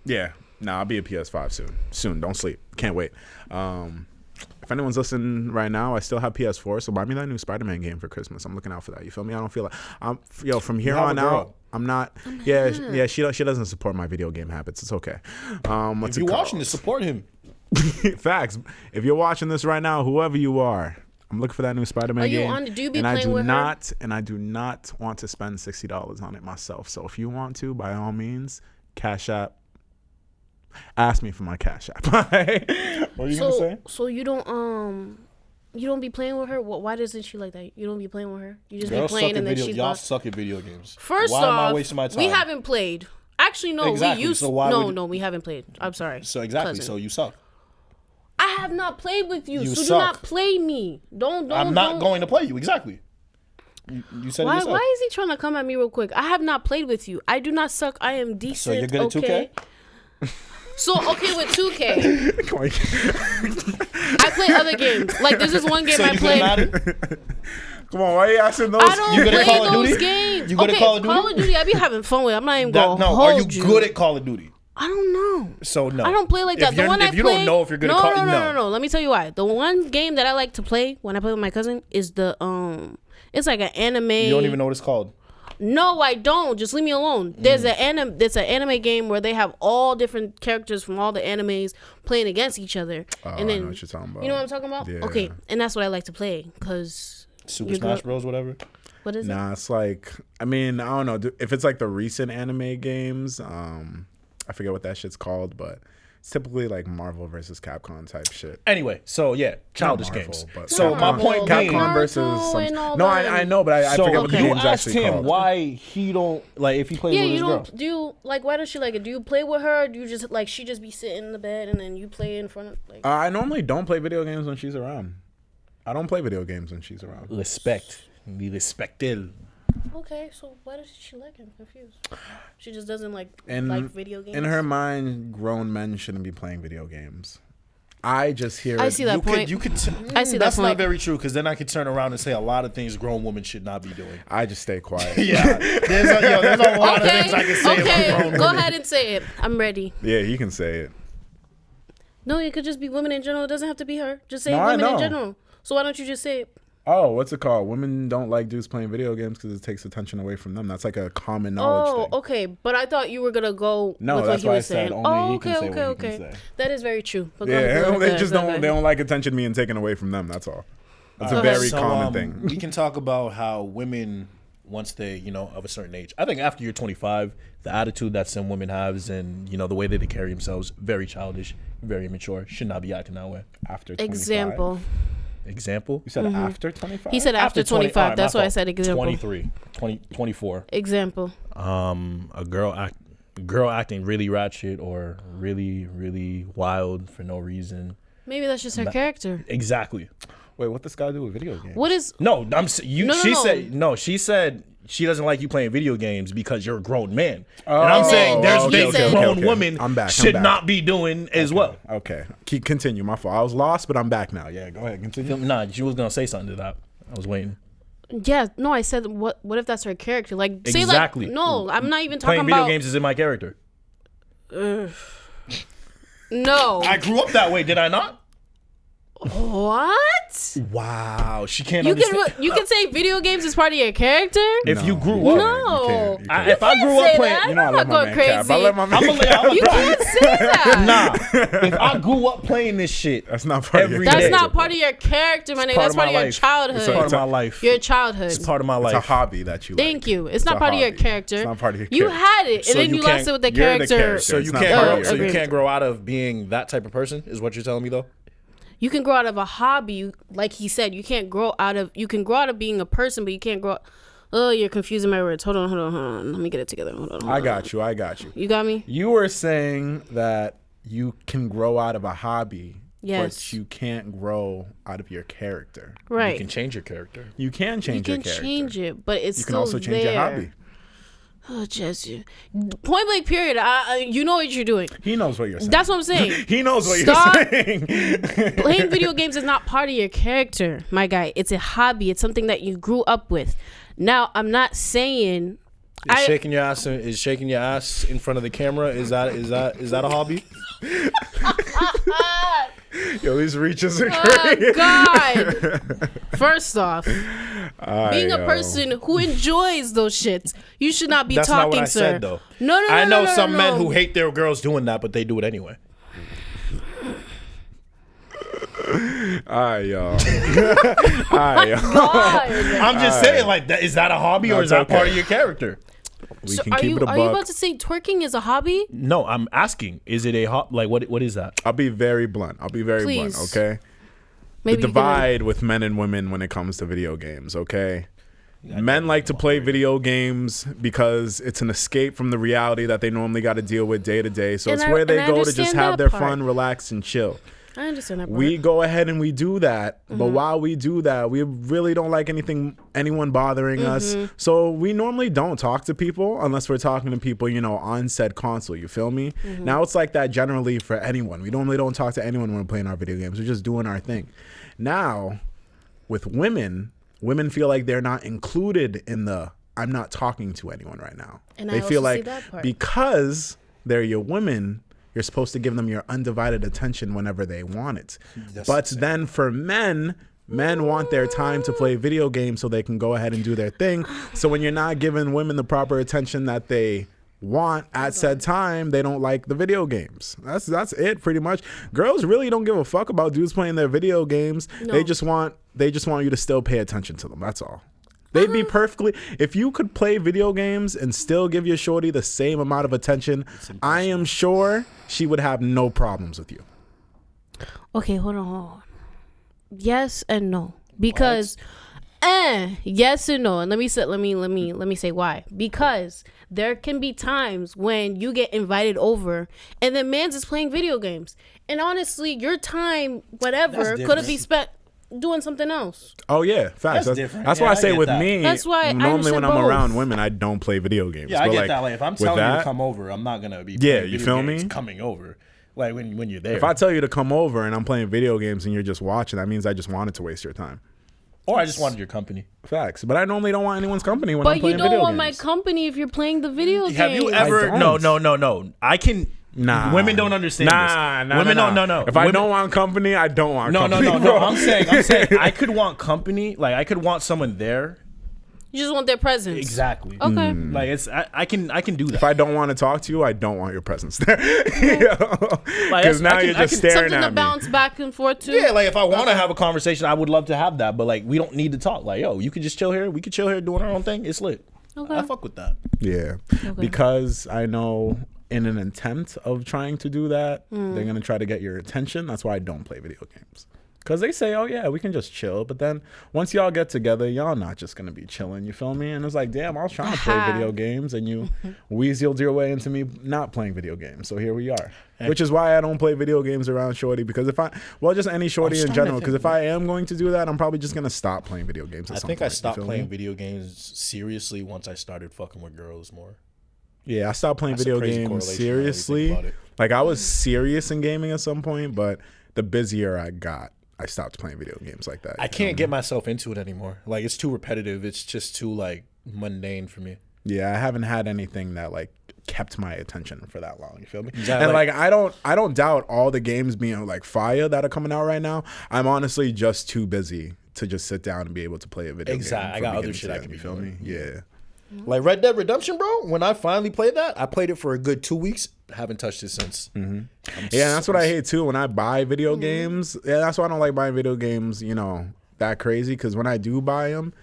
Yeah. I'll be a PS5 soon. Don't sleep. Can't wait. If anyone's listening right now, I still have PS4, so buy me that new Spider-Man game for Christmas. I'm looking out for that. You feel me? I don't feel like from here on out, I'm not. Yeah. She doesn't support my video game habits. It's okay. If you're watching this, support him. Facts. If you're watching this right now, whoever you are, I'm looking for that new Spider-Man game. Do you be playing with her? And I do not want to spend $60 on it myself. So if you want to, by all means, Cash App. Ask me for my Cash App. What are you gonna say? So you don't be playing with her? Why doesn't she like that? You don't be playing with her? You just be playing and then she's y'all suck at video games. First why off, am I wasting my time? we haven't played. Actually, no, exactly. we used so why no, we haven't played. I'm sorry. So exactly, cousin. so you suck. I have not played with you, so suck. do not play me. Don't. I'm not going to play you. Exactly. You said it yourself. Why is he trying to come at me real quick? I have not played with you. I do not suck. I am decent. So you're good at 2K? So, okay, with 2K, I play other games. Like, there's this one game I played. Come on, why are you asking those? I don't you good play at Call of those Duty? games. You good at Call of Duty? Call of Duty, I be having fun with. I'm not even going to No, hold are you good at Call of Duty? I don't know. So, no. I don't play like that. The one if you don't know if you're good at Call of Duty, no. Let me tell you why. The one game that I like to play when I play with my cousin is the, it's like an anime. You don't even know what it's called. No, I don't. Just leave me alone. There's an anime game where they have all different characters from all the animes playing against each other. And then, I know what you're talking about. You know what I'm talking about? Yeah. Okay, and that's what I like to play because Super Smash Bros. Whatever. What is it? Nah, it's like, I mean, I don't know if it's like the recent anime games. I forget what that shit's called, but it's typically like Marvel versus Capcom type shit. Anyway, so yeah, childish Marvel, games. but So my point being, Capcom versus I know, but I forget what the you game's asked actually him called. why he don't like if he plays with his girl. Do you like? Why does she like it? Do you play with her? Or do you just like she just be sitting in the bed and then you play in front of like? I normally don't play video games when she's around. I don't play video games when she's around. Respect. Be respected. Okay, so why does she like him? Confused. She just doesn't like video games. In her mind, grown men shouldn't be playing video games. I just hear. I see that point. I see that That's point. not very true because then I could turn around and say a lot of things grown women should not be doing. I just stay quiet. Yeah, there's a lot of things I can say about grown go women. ahead and say it. I'm ready. Yeah, you can say it. No, it could just be women in general. It doesn't have to be her. Just say No, women I know. in general. So why don't you just say it? Oh, what's it called? Women don't like dudes playing video games because it takes attention away from them. That's like a common knowledge thing. Okay. But I thought you were going to go with that's what he why was I said saying. only he can say what he can say. That is very true. But Yeah, they just don't like attention being taken away from them. That's all. That's a very common thing. We can talk about how women once they, of a certain age. I think after you're 25, the attitude that some women have and, the way that they carry themselves, very childish, very immature, should not be acting that way. After 25? Example? You said after 25? He said after 25. That's why I said example. 24. Example. A girl acting really ratchet or really, really wild for no reason. Maybe that's just her character. Exactly. Wait, what does this got to do with video games? What is? No, she said she doesn't like you playing video games because you're a grown man. And I'm saying there's things that grown women should not be doing as well. Okay. Continue. My fault. I was lost, but I'm back now. Yeah, go ahead. Continue. Nah, she was going to say something to that. I was waiting. Yeah, no, I said what if that's her character? Like, say exactly. Like, no, I'm not even talking about... Playing video games is in my character. No. I grew up that way, did I not? What? Wow, she can't understand. You can say video games is part of your character? If you grew up. No. You can't. If I grew up playing... You know, I'm not going crazy. I let my man You can't say that. Nah. If I grew up playing this shit... That's not part of your character. That's not part of your character, my nigga. That's part of your childhood. It's part of my life. Your childhood. It's part of my life. It's a hobby that you like. Thank you. It's not part of your character. It's not part of your character. You had it, and then you lost it with the character. So you can't grow out of being that type of person, is what you're telling me, though? You can grow out of a hobby, like he said. You can grow out of being a person, but you can't grow. Oh, you're confusing my words. Hold on. Let me get it together. Hold on. I got you. You got me? You were saying that you can grow out of a hobby, yes, but you can't grow out of your character. Right. You can change your character. You can change your character. You can change it, but it's still there. You can also change your hobby. Oh, Jesse. Point blank period. You know what you're doing. He knows what you're saying. That's what I'm saying. He knows what you're saying. Playing video games is not part of your character, my guy. It's a hobby. It's something that you grew up with. Now, I'm not saying... shaking your ass in front of the camera, is that a hobby? Yo, these reaches are crazy. Oh, God. First off, being a person who enjoys those shits, you should not be That's talking, not what I sir. said, though. No. I know some men who hate their girls doing that, but they do it anyway. All right, y'all. I'm just saying, like, is that a hobby or is that part of your character? We can keep it a buck. Are you about to say twerking is a hobby? No, I'm asking. Is it a like what is that? I'll be very blunt. Please. Okay? Maybe the divide with men and women when it comes to video games, okay? Men like to play video games because it's an escape from the reality that they normally got to deal with day to day. So it's where they go to just have their fun, relax, and chill. I understand that part. We go ahead and we do that, but while we do that, we really don't like anyone bothering us. So we normally don't talk to people unless we're talking to people, on said console. You feel me? Now it's like that generally for anyone. We normally don't talk to anyone when we're playing our video games. We're just doing our thing. Now, with women feel like they're not included in the I'm not talking to anyone right now. And they feel like because they're your women, you're supposed to give them your undivided attention whenever they want it. But then for men want their time to play video games so they can go ahead and do their thing. So when you're not giving women the proper attention that they want at said time, they don't like the video games. That's it pretty much. Girls really don't give a fuck about dudes playing their video games. No. They just want you to still pay attention to them. That's all. They'd be perfectly, if you could play video games and still give your shorty the same amount of attention, I am sure she would have no problems with you. Okay, hold on. Yes and no. Because yes and no. And let me say why. Because there can be times when you get invited over and then man's is playing video games. And honestly, your time, whatever, could have been spent doing something else. Oh yeah, facts. That's different. That's why I say with me. That's why normally when I'm around women, I don't play video games. Yeah, I get that. Like if I'm telling you to come over, I'm not gonna be. Yeah, you feel me? Coming over, like when you're there. If I tell you to come over and I'm playing video games and you're just watching, that means I just wanted to waste your time. Or I just wanted your company. Facts. But I normally don't want anyone's company when I'm playing video games. But you don't want my company if you're playing the video game. Have you ever? No. I can. Nah. Women don't understand this. Women don't. No. If I don't want company, I don't want company. No. I'm saying I could want company. Like I could want someone there. You just want their presence. Exactly. Okay. Like it's I can do that. If I don't want to talk to you, I don't want your presence there. Because now you're just staring Something at to me. bounce back and forth to. Yeah, like if I want to have a conversation, I would love to have that. But like we don't need to talk. Like yo, you could just chill here. We could chill here doing our own thing. It's lit. Okay. I fuck with that. Yeah, because I know in an attempt of trying to do that, they're gonna try to get your attention. That's why I don't play video games. Because they say, oh yeah, we can just chill. But then once y'all get together, y'all not just gonna be chilling. You feel me? And it's like, damn, I was trying to play video games, and you weaseled your way into me not playing video games. So here we are. Which is why I don't play video games around shorty. Because just any shorty in general. Because if I am going to do that, I'm probably just gonna stop playing video games. I think I stopped playing video games seriously once I started fucking with girls more. Yeah, I stopped playing video games seriously. Like I was serious in gaming at some point, but the busier I got, I stopped playing video games like that. I can't get myself into it anymore. Like it's too repetitive. It's just too like mundane for me. Yeah, I haven't had anything that like kept my attention for that long. You feel me? Exactly. And like I don't doubt all the games being like fire that are coming out right now. I'm honestly just too busy to just sit down and be able to play a video game. Exactly. I got other shit I can be feel me? Yeah. Like Red Dead Redemption, bro. When I finally played that, I played it for a good 2 weeks. Haven't touched it since. Yeah, that's what I hate too. When I buy video games, that's why I don't like buying video games. You know, that crazy. Because when I do buy them,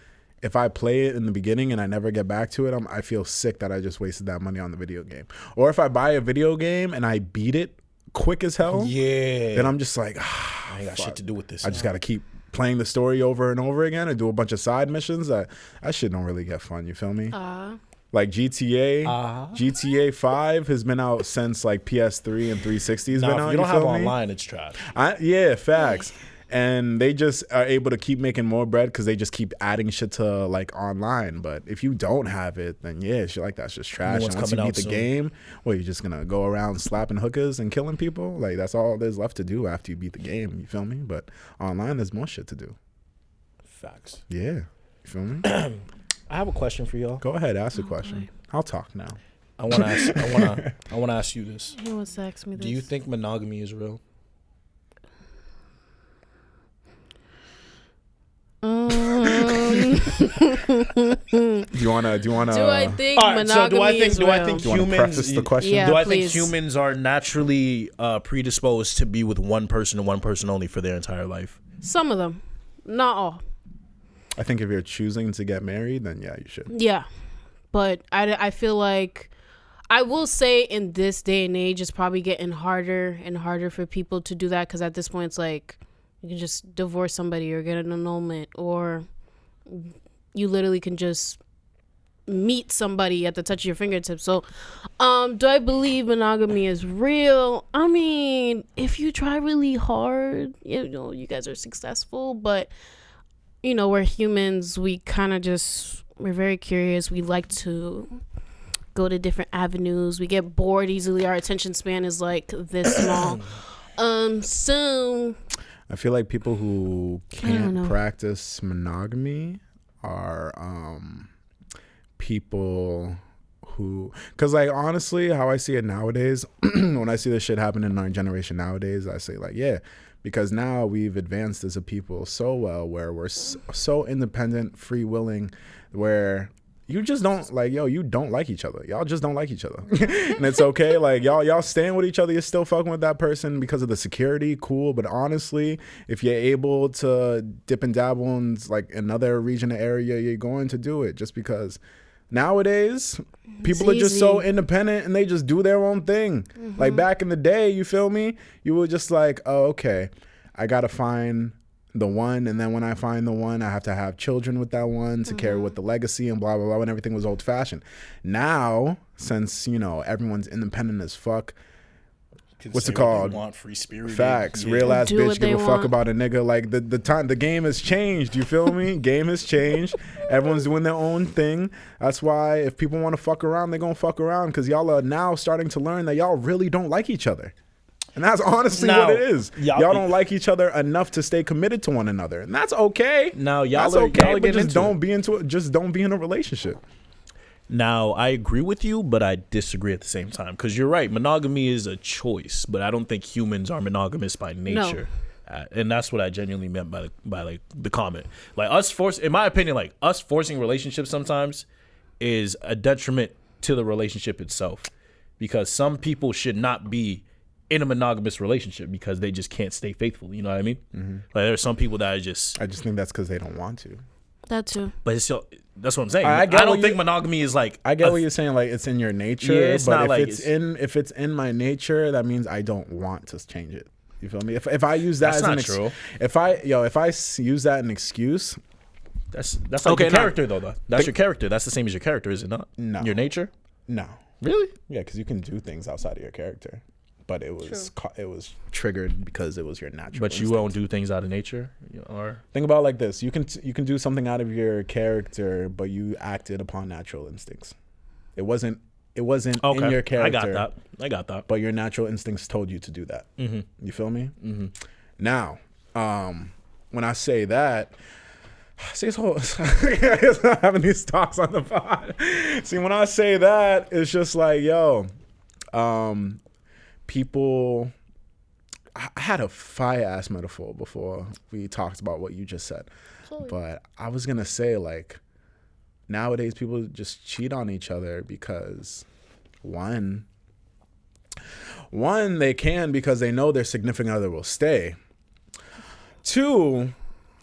if I play it in the beginning and I never get back to it, I feel sick that I just wasted that money on the video game. Or if I buy a video game and I beat it quick as hell, then I'm just like, I ain't got shit to do with this. I just got to keep playing the story over and over again and do a bunch of side missions. That shit don't really get fun. You feel me? Like GTA 5 has been out since like PS3 and 360 has been out. If you don't have online, it's trash. Yeah, facts. And they just are able to keep making more bread because they just keep adding shit to like online. But if you don't have it, then yeah, shit like that's just trash. And once you beat the game, well, you're just gonna go around slapping hookers and killing people. Like that's all there's left to do after you beat the game. You feel me? But online, there's more shit to do. Facts. Yeah, you feel me? I have a question for y'all. Go ahead, ask a question. Boy. I'll talk now. I want to ask. I want to ask you this. He wants to ask me this. Do you think monogamy is real? Do you wanna? Do I think monogamy is real? Do I think humans? Preface the question? Yeah, do I please. think humans are naturally predisposed to be with one person and one person only for their entire life? Some of them, not all. I think if you're choosing to get married, then yeah, you should. Yeah, but I feel like I will say in this day and age, it's probably getting harder and harder for people to do that because at this point, it's like you can just divorce somebody or get an annulment, or you literally can just meet somebody at the touch of your fingertips. So, do I believe monogamy is real? I mean, if you try really hard, you know, you guys are successful, but you know, we're humans. We kind of we're very curious. We like to go to different avenues. We get bored easily. Our attention span is like this small. So I feel like people who can't practice monogamy are people who, because like honestly, how I see it nowadays, when I see this shit happening in our generation nowadays, I say like, yeah, because now we've advanced as a people so well where we're so independent, free willing, where you just don't like, you don't like each other. Y'all just don't like each other. And it's okay. Like y'all staying with each other. You're still fucking with that person because of the security. Cool. But honestly, if you're able to dip and dabble in like another region or area, you're going to do it just because nowadays people are just so independent and they just do their own thing. Like back in the day, you feel me? You were just like, oh, okay, I got to find the one, and then when I find the one, I have to have children with that one to carry with the legacy and blah blah blah, and everything was old fashioned. Now, since everyone's independent as fuck, what's it called? Want free spirit. Facts. Yeah. Real ass bitch give a fuck about a nigga. Like the game has changed. You feel me? Game has changed. Everyone's doing their own thing. That's why if people want to fuck around, they're gonna fuck around because y'all are now starting to learn that y'all really don't like each other. And that's honestly what it is. Y'all don't like each other enough to stay committed to one another, and that's okay. Now y'all but just don't be into it. Just don't be in a relationship. Now I agree with you, but I disagree at the same time because you're right. Monogamy is a choice, but I don't think humans are monogamous by nature. And that's what I genuinely meant by like the comment. Like in my opinion, like us forcing relationships sometimes is a detriment to the relationship itself, because some people should not be in a monogamous relationship because they just can't stay faithful. You know what I mean? Mm-hmm. Like there are some people that are just. I just think that's because they don't want to. That too. But it's still, that's what I'm saying. I don't think monogamy is like. I get what you're saying. Like it's in your nature. Yeah, it's but not like if it's in my nature, that means I don't want to change it. You feel me? If I use that that's as true. If I use that as an excuse, that's like okay, your character though. That's your character. That's the same as your character, is it not? No. Your nature? No. Really? Yeah, because you can do things outside of your character, but it was triggered because it was your natural. But you won't do things out of nature, or think about it like this: you can do something out of your character, but you acted upon natural instincts. It wasn't okay. In your character. I got that. But your natural instincts told you to do that. Mm-hmm. You feel me? Mm-hmm. Now, when I say that, see this whole having these talks on the pod. See, when I say that, it's just like, yo, people. I had a fire ass metaphor before we talked about what you just said, but I was gonna say like. Nowadays, people just cheat on each other because, one, they can because they know their significant other will stay. Two,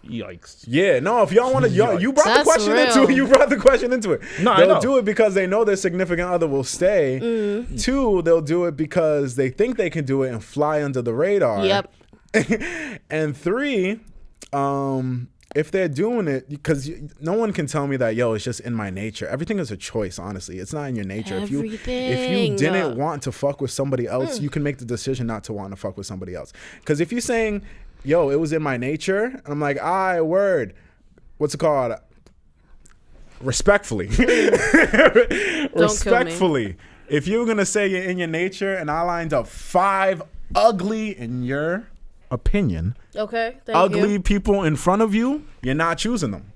yikes. Yeah, no, if y'all want to, you brought the question real. into it. You brought the question into it. No, they'll do it because they know their significant other will stay. Mm. Two, they'll do it because they think they can do it and fly under the radar. Yep. And three, if they're doing it, because no one can tell me that, yo, it's just in my nature. Everything is a choice, honestly. It's not in your nature. If you didn't want to fuck with somebody else, you can make the decision not to want to fuck with somebody else. Because if you're saying, yo, it was in my nature, I'm like, word. What's it called? Respectfully. Respectfully. If you're going to say you're in your nature and I lined up 5 ugly in your opinion, ugly people in front of you, you're not choosing them.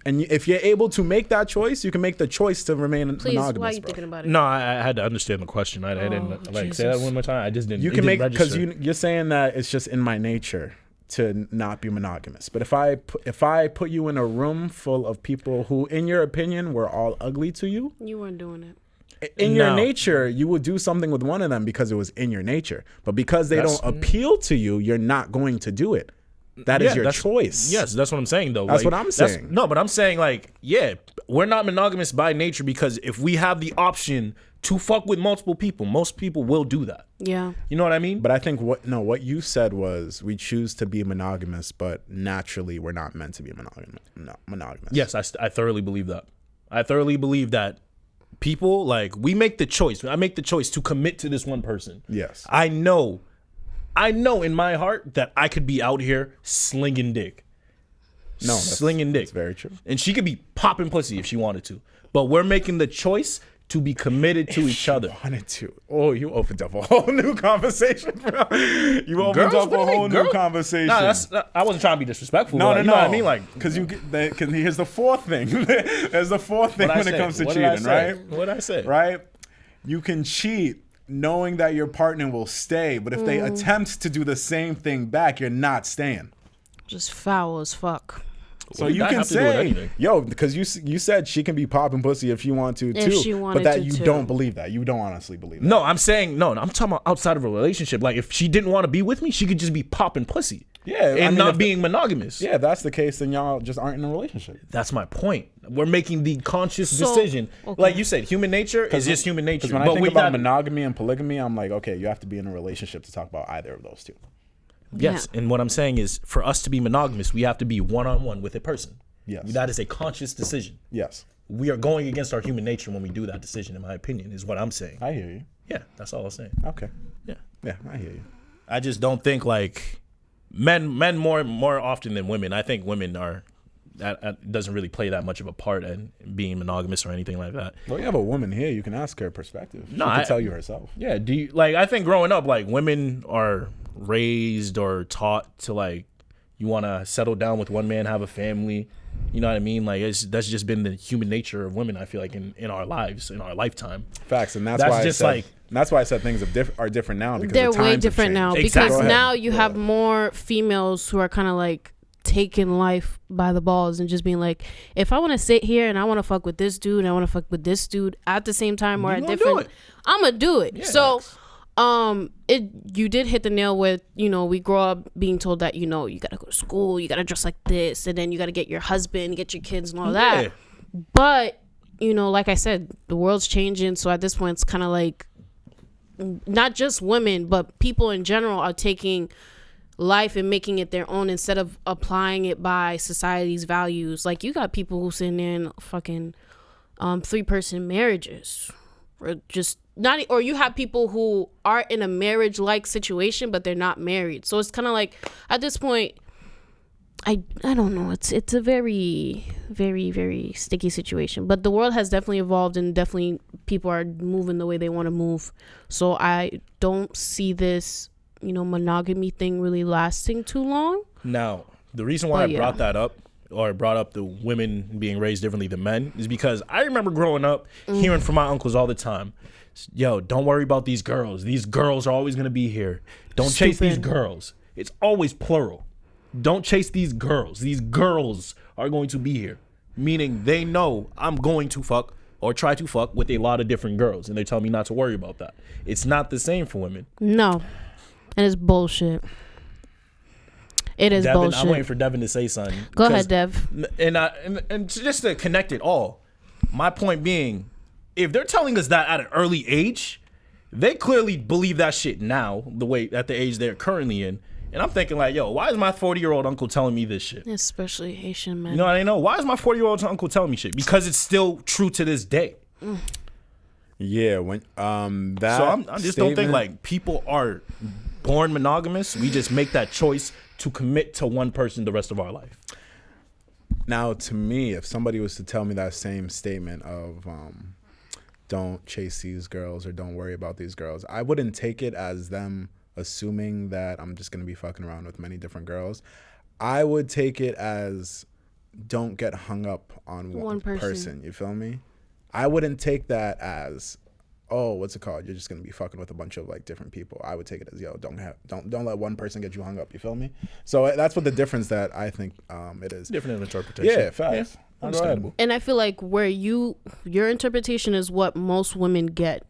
And if you're able to make that choice, you can make the choice to remain monogamous. Why are you thinking about it? No, I had to understand the question. I didn't like say that one more time. I just didn't. You can make, because you're saying that it's just in my nature to not be monogamous. But if I put you in a room full of people who, in your opinion, were all ugly to you, you weren't doing it. In your nature, you would do something with one of them because it was in your nature. But because they don't appeal to you, you're not going to do it. That is your choice. Yes, that's what I'm saying, though. That's what I'm saying. No, but I'm saying, like, yeah, we're not monogamous by nature because if we have the option to fuck with multiple people, most people will do that. Yeah. You know what I mean? But I think what you said was we choose to be monogamous, but naturally we're not meant to be monogamous. Yes, I thoroughly believe that. I thoroughly believe that people, like, we make the choice. I make the choice to commit to this one person. Yes. I know in my heart that I could be out here slinging dick. Slinging dick. That's very true. And she could be popping pussy if she wanted to. But we're making the choice to be committed to each other. Wanted to. Oh, you opened up a whole new conversation, bro. You opened up a whole new conversation. No, I wasn't trying to be disrespectful. No. You know what I mean? Like, because here's the fourth thing. There's the fourth thing when it comes to cheating, right? What did I say? Right? You can cheat knowing that your partner will stay, but if they attempt to do the same thing back, you're not staying. Just foul as fuck. So you can say, yo, because you said she can be popping pussy if she want to too, but that you don't believe that. You don't honestly believe that. No, I'm saying no. I'm talking about outside of a relationship. Like if she didn't want to be with me, she could just be popping pussy. Yeah, and not being monogamous. Yeah, if that's the case, then y'all just aren't in a relationship. That's my point. We're making the conscious decision. Okay. Like you said, human nature is just human nature. When I think about monogamy and polygamy, I'm like, okay, you have to be in a relationship to talk about either of those two. Yes, and what I'm saying is, for us to be monogamous, we have to be one-on-one with a person. Yes. That is a conscious decision. Yes. We are going against our human nature when we do that decision, in my opinion, is what I'm saying. I hear you. Yeah, that's all I'm saying. Okay. Yeah. Yeah, I hear you. I just don't think, like, men more often than women. I think women are, that doesn't really play that much of a part in being monogamous or anything like that. Well, you have a woman here. You can ask her perspective. She can tell you herself. Yeah. Do you, like, I think growing up, like, women are raised or taught to, like, you want to settle down with one man, have a family. You know what I mean? Like that's just been the human nature of women. I feel like in our lives, in our lifetime. Facts, and that's That's why just I said, like- and that's why I said things are different now because They're the way times different have now changed. Exactly. because Go ahead. now you have more females who are kind of like taking life by the balls and just being like, if I want to sit here and I want to fuck with this dude and I want to fuck with this dude at the same time or You at gonna do different, it. I'm gonna do it. Yeah. So you did hit the nail with, we grow up being told that, you gotta go to school, you gotta dress like this, and then you gotta get your husband, get your kids and all that. Yeah. But like I said, the world's changing, so at this point it's kind of like not just women but people in general are taking life and making it their own instead of applying it by society's values. Like you got people who sitting in fucking 3-person marriages, or just not, or you have people who are in a marriage like situation but they're not married. So it's kind of like at this point I don't know, it's a very very very sticky situation, but the world has definitely evolved and definitely people are moving the way they want to move. So I don't see this monogamy thing really lasting too long. Now, the reason why I yeah. brought that up, or brought up the women being raised differently than men, is because I remember growing up hearing from my uncles all the time, yo, don't worry about these girls. These girls are always going to be here. Don't chase these girls. It's always plural. Don't chase these girls. These girls are going to be here. Meaning they know I'm going to fuck or try to fuck with a lot of different girls. And they're telling me not to worry about that. It's not the same for women. No. And it's bullshit. It is Devin, bullshit. I'm waiting for Devin to say something. Go ahead, Dev. And just to connect it all, my point being, if they're telling us that at an early age, they clearly believe that shit now, at the age they're currently in. And I'm thinking like, yo, why is my 40-year-old uncle telling me this shit? Especially Haitian men. You know what I know? Why is my 40-year-old uncle telling me shit? Because it's still true to this day. Yeah, when that. So I just don't think like people are born monogamous. We just make that choice to commit to one person the rest of our life. Now, to me, if somebody was to tell me that same statement of don't chase these girls or don't worry about these girls, I wouldn't take it as them assuming that I'm just going to be fucking around with many different girls. I would take it as don't get hung up on one person. You feel me? I wouldn't take that as, oh, what's it called? You're just going to be fucking with a bunch of like different people. I would take it as, yo, don't let one person get you hung up. You feel me? So that's what the difference that I think it is. Different interpretation. Yeah, facts. Yeah, understandable. And I feel like your interpretation is what most women get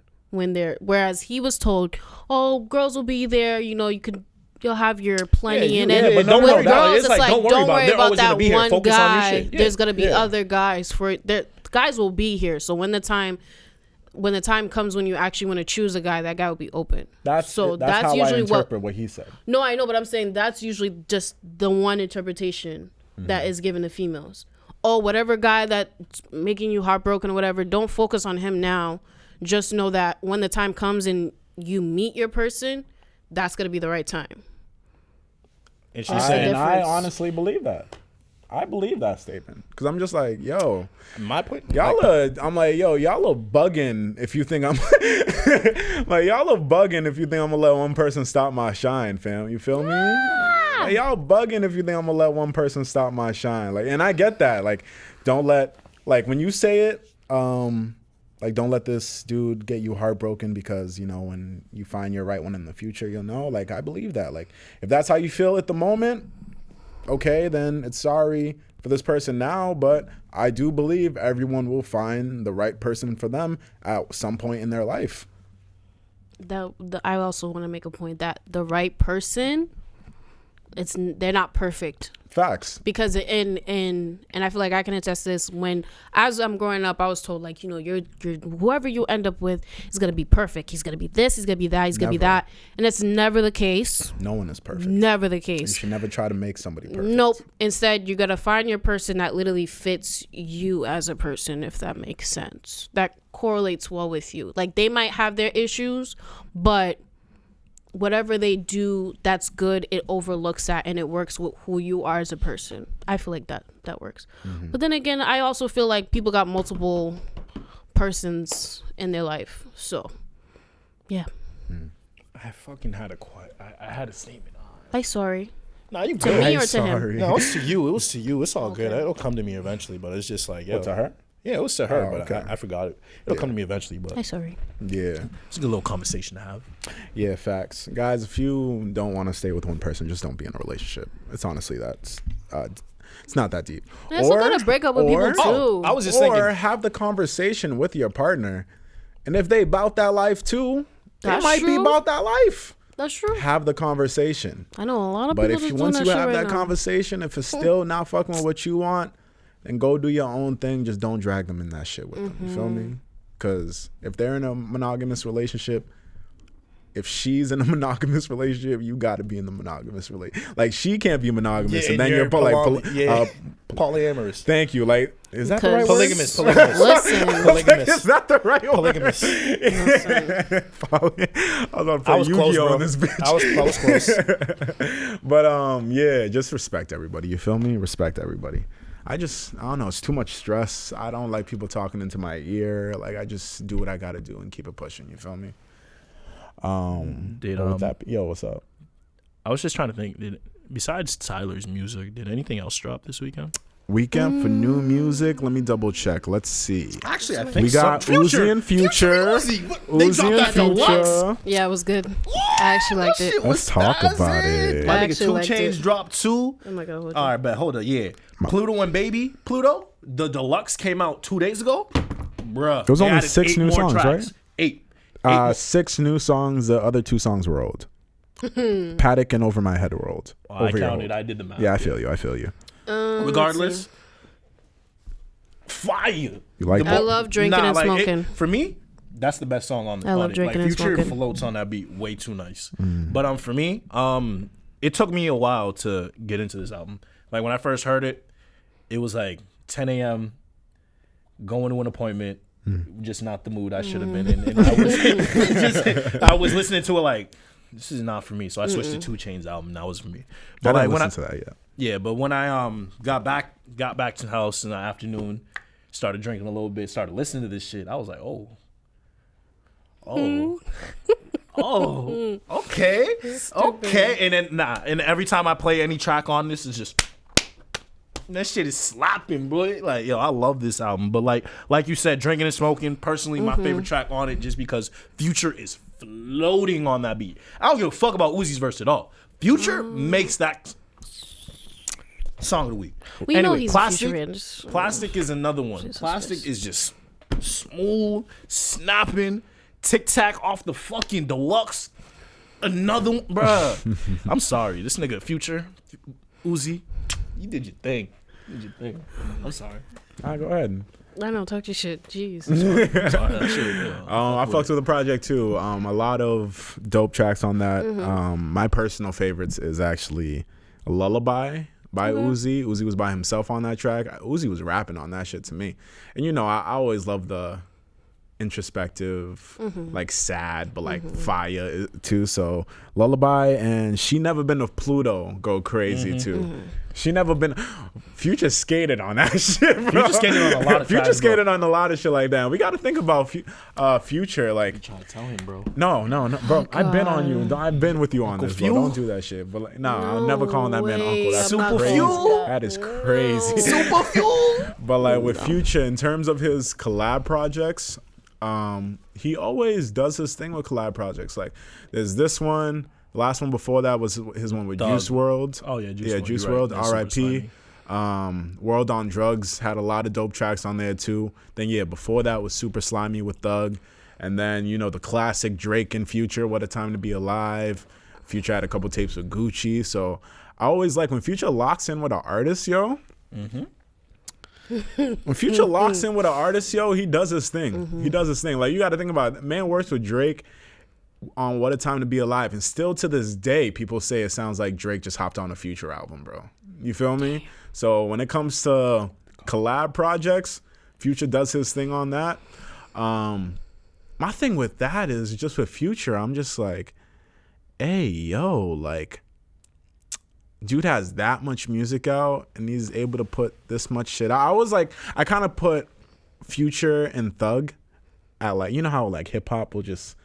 whereas he was told, oh, girls will be there, you'll have your plenty, and then but with girls it's like, don't worry about that one Focus on your guy. shit. Yeah. There's gonna be other guys guys will be here. So when the time comes when you actually want to choose a guy, that guy will be open. That's how usually I interpret what he said. No, I know, but I'm saying that's usually just the one interpretation that is given to females. Oh, whatever guy that's making you heartbroken or whatever, don't focus on him now. Just know that when the time comes and you meet your person, that's going to be the right time. And she said, and I honestly believe that. I believe that statement. Because I'm just like, yo. my point, I'm like, yo, y'all are bugging if you think I'm like, y'all are bugging if you think I'm gonna let one person stop my shine, fam. You feel me? Like, y'all bugging if you think I'm gonna let one person stop my shine. Like, and I get that. Like, don't let, like, when you say it, like, don't let this dude get you heartbroken because, when you find your right one in the future, you'll know. Like, I believe that. Like, if that's how you feel at the moment, okay, then it's sorry for this person now, but I do believe everyone will find the right person for them at some point in their life. I also want to make a point that the right person, they're not perfect. Facts. Because and I feel like I can attest this, as I'm growing up, I was told like, you're whoever you end up with is gonna be perfect. He's gonna be this, he's gonna be that, he's gonna be that. And it's never the case. No one is perfect. Never the case. You should never try to make somebody perfect. Nope. Instead, you're gonna find your person that literally fits you as a person, if that makes sense. That correlates well with you. Like, they might have their issues, but whatever they do that's good, it overlooks that and it works with who you are as a person. I feel like that works. Mm-hmm. But then again, I also feel like people got multiple persons in their life. So, yeah. I fucking had I had a statement. I'm sorry. Nah, you To good. me I'm or to him? sorry. No, it was to you. It was to you. It's all good. Okay. It'll come to me eventually, but it's just like, yo. To her? Yeah, it was to her, Oh, but okay. I forgot it. It'll come to me eventually, but I'm sorry. Yeah. it's a good little conversation to have. Yeah, facts. Guys, if you don't want to stay with one person, just don't be in a relationship. It's honestly it's not that deep. It's okay to break up with people, too. I was just or thinking. have the conversation with your partner, and if they about that life too, they That's might be true. about that life. That's true. Have the conversation. I know a lot of But people if just you doing once that you shit have right that now. conversation, if it's still not fucking with what you want, then go do your own thing. Just don't drag them in that shit with them. You feel me? Because if they're in a monogamous relationship, if she's in a monogamous relationship, you got to be in the monogamous relationship. Like, she can't be monogamous, and then you're polyamorous. thank you. Like, is that the right Because- word? Polygamous. Listen, Polygamous. Is that the right Polygamous. word? I was about to I play was close, Yu-Gi-Oh bro. in this bitch. I was close. But yeah, just respect everybody. You feel me? Respect everybody. I don't know. It's too much stress. I don't like people talking into my ear. Like, I just do what I got to do and keep it pushing. You feel me? Did, what would that be? Yo, what's up? I was just trying to think, besides Tyler's music, did anything else drop this weekend? Weekend for new music. Let me double check. Let's see. Actually, I think We got Uzi and Future. Uzi and Future. yeah, it was good. I actually liked it. Let's talk about it. My I nigga actually 2 liked Chainz it. dropped 2. Oh my god, hold All on. right, but hold up, yeah. Pluto and Baby. Pluto, the deluxe came out 2 days ago. Bruh. There was they only added 6 8 new more songs, tracks. right? 8. 8 6 new songs. The other 2 songs were old. Paddock and Over My Head were old. I Over Your counted. Hold. I did the math. Yeah, I feel you. Regardless, fire. You like I it? love Drinking and Smokin'. For me, that's the best song on the I love like, Drinking and Future Smokin'. floats on that beat way too nice. But for me, it took me a while to get into this album. Like, when I first heard it, it was like 10 a.m. going to an appointment, just not the mood I should have been in. And I was listening to it like, this is not for me. So I switched to 2 Chainz album. That was for me. I But didn't like when listen to that yet. yeah, but when I got back to the house in the afternoon, started drinking a little bit, started listening to this shit, I was like, okay. And then and every time I play any track on this, is just that shit is slapping, boy. Like, yo, I love this album. But like you said, Drinking and Smoking, personally, my favorite track on it, just because Future is floating on that beat. I don't give a fuck about Uzi's verse at all. Future makes that song of the week. We know Anyway, he's Plastic, a future fan. Just- Plastic is another one. Jesus Plastic Christ. is just smooth, snapping, tic tac off the fucking deluxe. Another one, bruh. I'm sorry, this nigga Future, Uzi, you did your thing. I'm sorry. Go ahead. I know, talk your shit. Jeez. Sorry, that shit, yeah. I fucked with the project too. A lot of dope tracks on that. My personal favorites is actually Lullaby by Uzi. Uzi was by himself on that track. Uzi was rapping on that shit to me. And I always love the introspective, like sad, but like fire too. So Lullaby and She Never Been with Pluto go crazy too. She never been. Future skated on that shit, bro. Future skated on a lot of Future tracks, bro. skated on a lot of shit like that. We got to think about Future. Like, Trying to tell him, bro. no, bro. I've been on you. I've been with you on Uncle this, bro. Fuel? Don't do that shit. But like, I'm never calling that man way. uncle. That's I'm not crazy. Fuel? That is crazy. Super Fuel. But like with Future, in terms of his collab projects, he always does his thing with collab projects. Like, there's this one. The last one before that was his one with Thug. Juice WRLD. Oh yeah, Juice WRLD. WRLD. That's super R.I.P. slimy. World on Drugs had a lot of dope tracks on there too. Then before that was Super Slimy with Thug. And then, the classic Drake and Future, What a Time to Be Alive. Future had a couple tapes with Gucci. So I always like when Future locks in with an artist, yo. When Future locks in with an artist, yo, he does his thing. He does his thing. Like, you got to think about it. Man works with Drake on What a Time to Be Alive. And still to this day, people say it sounds like Drake just hopped on a Future album, bro. You feel me? So when it comes to collab projects, Future does his thing on that. My thing with that is just with Future, I'm just like, hey, yo, like, dude has that much music out and he's able to put this much shit out. I kind of put Future and Thug at, like, you know how like hip hop will just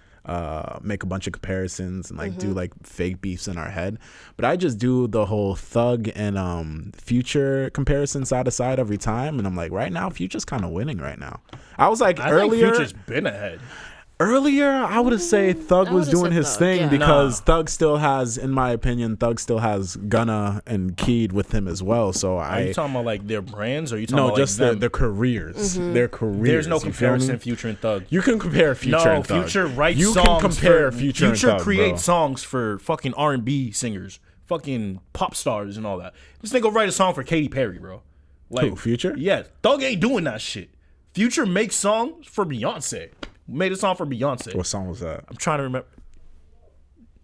make a bunch of comparisons and like do like fake beefs in our head. But I just do the whole Thug and Future comparison side to side every time, and I'm like, right now Future's kind of winning right now. I was like I earlier. think Future's been ahead. Earlier, I would have say Thug was doing his thing because Thug still has, in my opinion, Gunna and Keed with him as well. So Are you talking about like their brands, or are you talking about just like their careers? Their careers. There's no comparison, Future and Thug. You can compare Future and Thug. Future writes you songs. You can compare for, Future and Thug, creates songs for fucking R&B singers, fucking pop stars and all that. This nigga write a song for Katy Perry, bro. Like who, Future? Yeah, Thug ain't doing that shit. Future makes songs for Beyonce. Made a song for Beyonce. What song was that? I'm trying to remember.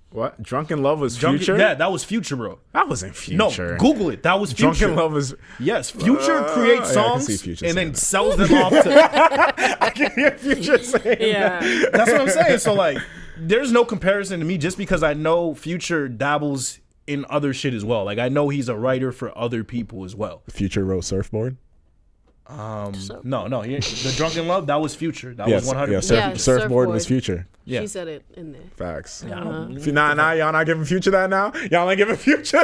What? Drunken Love was Future? Yeah, that was Future, bro. That wasn't Future. No, Google it. That was Future. Drunken Love was... Yes, Future creates songs and then sells them off to... I can hear Future saying that. That's what I'm saying. So, like, there's no comparison to me just because I know Future dabbles in other shit as well. Like, I know he's a writer for other people as well. Future wrote Surfboard? No. The Drunken Love, that was Future. That was 100%. Yeah, Surfboard was Future. Yeah. She said it in there. Facts. Nah, y'all not giving Future that now? Y'all ain't giving Future?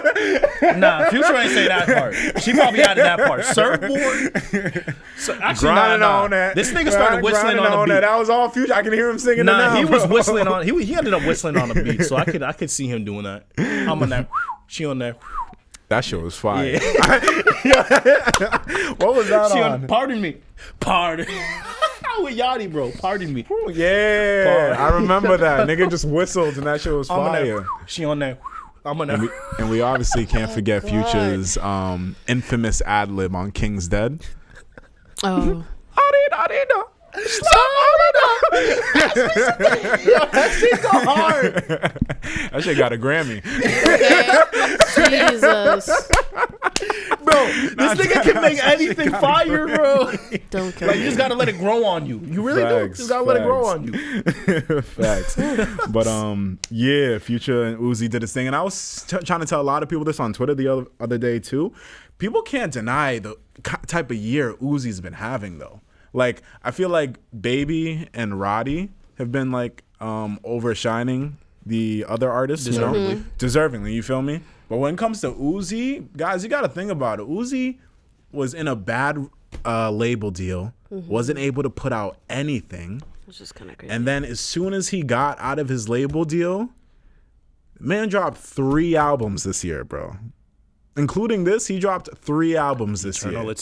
Nah, Future ain't say that part. She probably added that part. Surfboard. Actually, grinding on that. This nigga started whistling on the beat. That was all Future. I can hear him singing it now. He was whistling on. He ended up whistling on the beat, so I could see him doing that. I'm on that. She on that. That shit was fire. Yeah. What was that on? Pardon me. Pardon. With Yachty, bro. Pardon me. Yeah. I remember that. Nigga just whistled and that shit was fire. She on that. I'm on that. And we obviously can't forget Future's infamous ad lib on King's Dead. Oh. Arena. That shit go hard. That shit got a Grammy. Okay. Jesus. Bro, this nigga can make anything fire, bro. Don't care. Like, you just gotta let it grow on you. You really do. You just gotta let it grow on you. Facts. But yeah, Future and Uzi did his thing, and I was trying to tell a lot of people this on Twitter the other day too. People can't deny the type of year Uzi's been having though. Like, I feel like Baby and Roddy have been like overshining the other artists. Deservingly, you feel me? But when it comes to Uzi, guys, you got to think about it. Uzi was in a bad label deal, wasn't able to put out anything. It's just kind of crazy. And then as soon as he got out of his label deal, man dropped 3 albums this year, bro. Including this, he dropped 3 albums this year.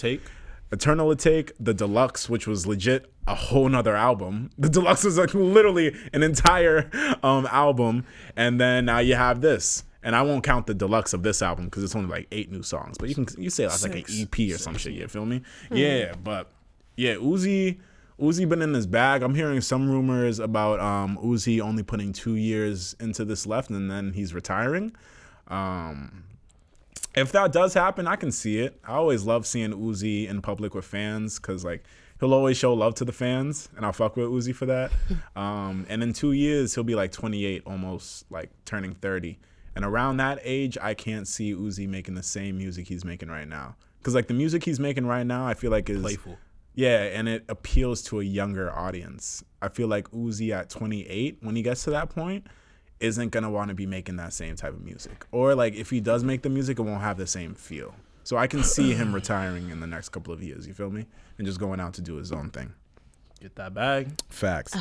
Eternal Take, the Deluxe, which was legit a whole nother album. The Deluxe was like literally an entire album. And then now you have this. And I won't count the Deluxe of this album because it's only like 8 new songs. But you say that's like an EP or some shit, you feel me? Yeah, but yeah, Uzi been in his bag. I'm hearing some rumors about Uzi only putting 2 years into this left and then he's retiring. If that does happen, I can see it. I always love seeing Uzi in public with fans because, like, he'll always show love to the fans, and I'll fuck with Uzi for that. And in 2 years, he'll be, like, 28, almost, like, turning 30. And around that age, I can't see Uzi making the same music he's making right now. Because, like, the music he's making right now, I feel like is... playful. Yeah, and it appeals to a younger audience. I feel like Uzi at 28, when he gets to that point... isn't going to want to be making that same type of music. Or, like, if he does make the music, it won't have the same feel. So I can see him retiring in the next couple of years, you feel me? And just going out to do his own thing. Get that bag. Facts.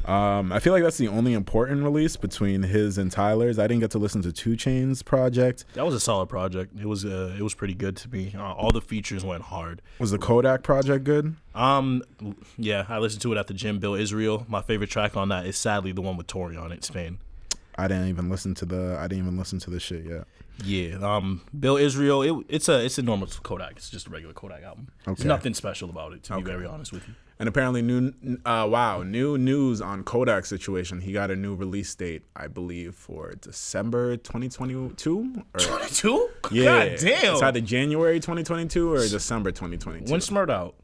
I feel like that's the only important release between his and Tyler's. I didn't get to listen to 2 Chainz project. That was a solid project. It was pretty good to me. All the features went hard. Was the Kodak project good? Yeah, I listened to it at the gym. Bill Israel. My favorite track on that is sadly the one with Tory on it, Spain. I didn't even listen to the shit yet. Yeah, Bill Israel. It's a normal Kodak. It's just a regular Kodak album. Okay. There's nothing special about it, to be very honest with you. And apparently, new news on Kodak's situation. He got a new release date, I believe, for December 2022. 22? Yeah. God damn. It's either January 2022 or December 2022. When's Smurd out?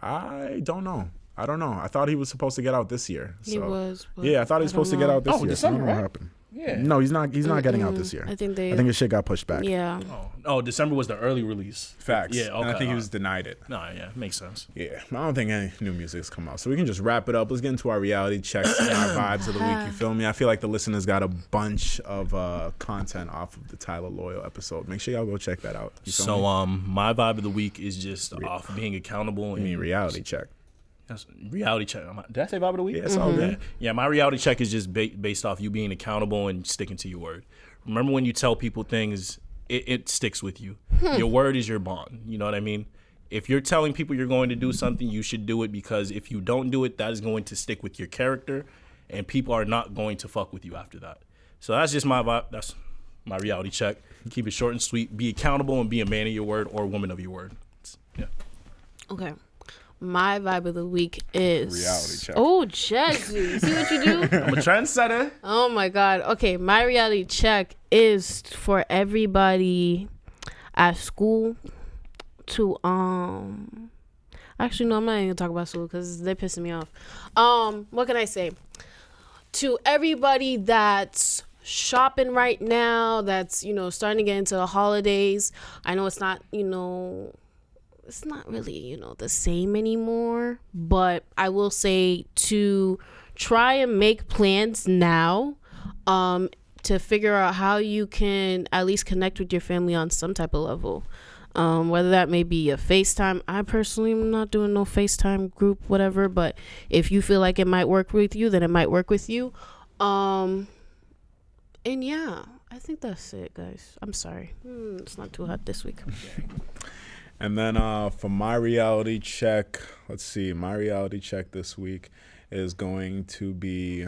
I don't know. I thought he was supposed to get out this year. So. He was. Yeah, I thought he was supposed to get out this year. December, I don't know what happened. Yeah. No, he's not getting out this year. I think his shit got pushed back. Yeah. Oh, December was the early release. Facts. Yeah, okay. And I think he was denied it. No, yeah, makes sense. Yeah, I don't think any new music's come out. So we can just wrap it up. Let's get into our reality checks and our vibes of the week. You feel me? I feel like the listeners got a bunch of content off of the Tyler Loyal episode. Make sure y'all go check that out. You feel me? My vibe of the week is just off being accountable. I mean, reality check. That's reality check. Did I say vibe of the week? Yeah, it's all good. Yeah, my reality check is just based off you being accountable and sticking to your word. Remember when you tell people things, it sticks with you. Your word is your bond. You know what I mean? If you're telling people you're going to do something, you should do it, because if you don't do it, that is going to stick with your character, and people are not going to fuck with you after that. So that's just my vibe. That's my reality check. Keep it short and sweet. Be accountable and be a man of your word or a woman of your word. Yeah. Okay. My vibe of the week is reality check. Oh, Jesse, you see what you do? I'm a trendsetter. Oh my God. Okay, my reality check is for everybody at school to actually no, I'm not even gonna talk about school because they're pissing me off. What can I say? To everybody that's shopping right now, that's, starting to get into the holidays. I know it's not, it's not really, the same anymore, but I will say to try and make plans now, to figure out how you can at least connect with your family on some type of level. Whether that may be a FaceTime. I personally am not doing no FaceTime group, whatever, but if you feel like it might work with you, then it might work with you. And yeah, I think that's it, guys. I'm sorry. It's not too hot this week. And then for my reality check, let's see. My reality check this week is going to be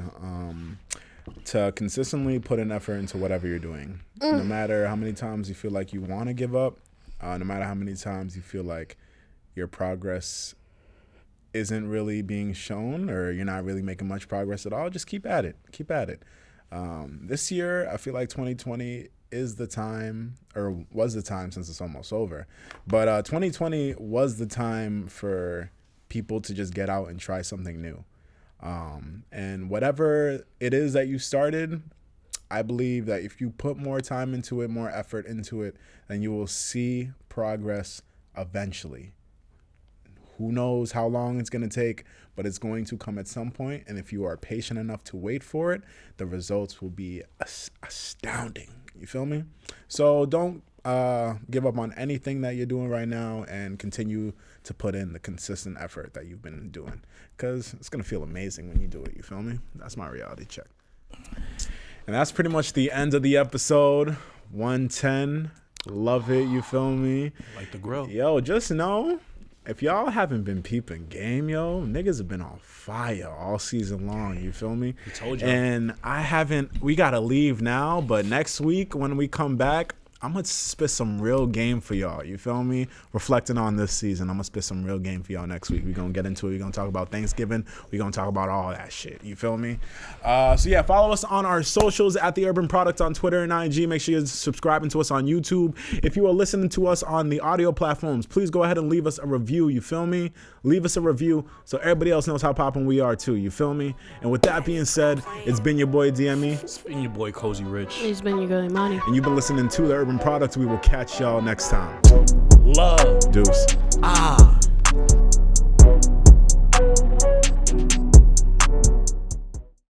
to consistently put an effort into whatever you're doing. No matter how many times you feel like you want to give up, no matter how many times you feel like your progress isn't really being shown or you're not really making much progress at all, just keep at it. Keep at it. This year, I feel like 2020 is the time, or was the time since it's almost over, but 2020 was the time for people to just get out and try something new. And whatever it is that you started, I believe that if you put more time into it, more effort into it, then you will see progress eventually. Who knows how long it's going to take, but it's going to come at some point. And if you are patient enough to wait for it, the results will be astounding. You feel me? So don't give up on anything that you're doing right now and continue to put in the consistent effort that you've been doing, because it's going to feel amazing when you do it. You feel me? That's my reality check. And that's pretty much the end of the episode. 110. Love it. You feel me? Like the grill. Yo, just know, if y'all haven't been peeping game, yo, niggas have been on fire all season long. You feel me? I told you. And we got to leave now. But next week when we come back, I'm going to spit some real game for y'all. You feel me? Reflecting on this season, I'm going to spit some real game for y'all next week. We're going to get into it. We're going to talk about Thanksgiving. We're going to talk about all that shit. You feel me? So yeah, follow us on our socials at The Urban Product on Twitter and IG. Make sure you're subscribing to us on YouTube. If you are listening to us on the audio platforms, please go ahead and leave us a review. You feel me? Leave us a review so everybody else knows how poppin' we are too. You feel me? And with that being said, it's been your boy DME. It's been your boy Cozy Rich. It's been your girl Imani. And you've been listening to The Urban Product. We will catch y'all next time. Love. Deuce.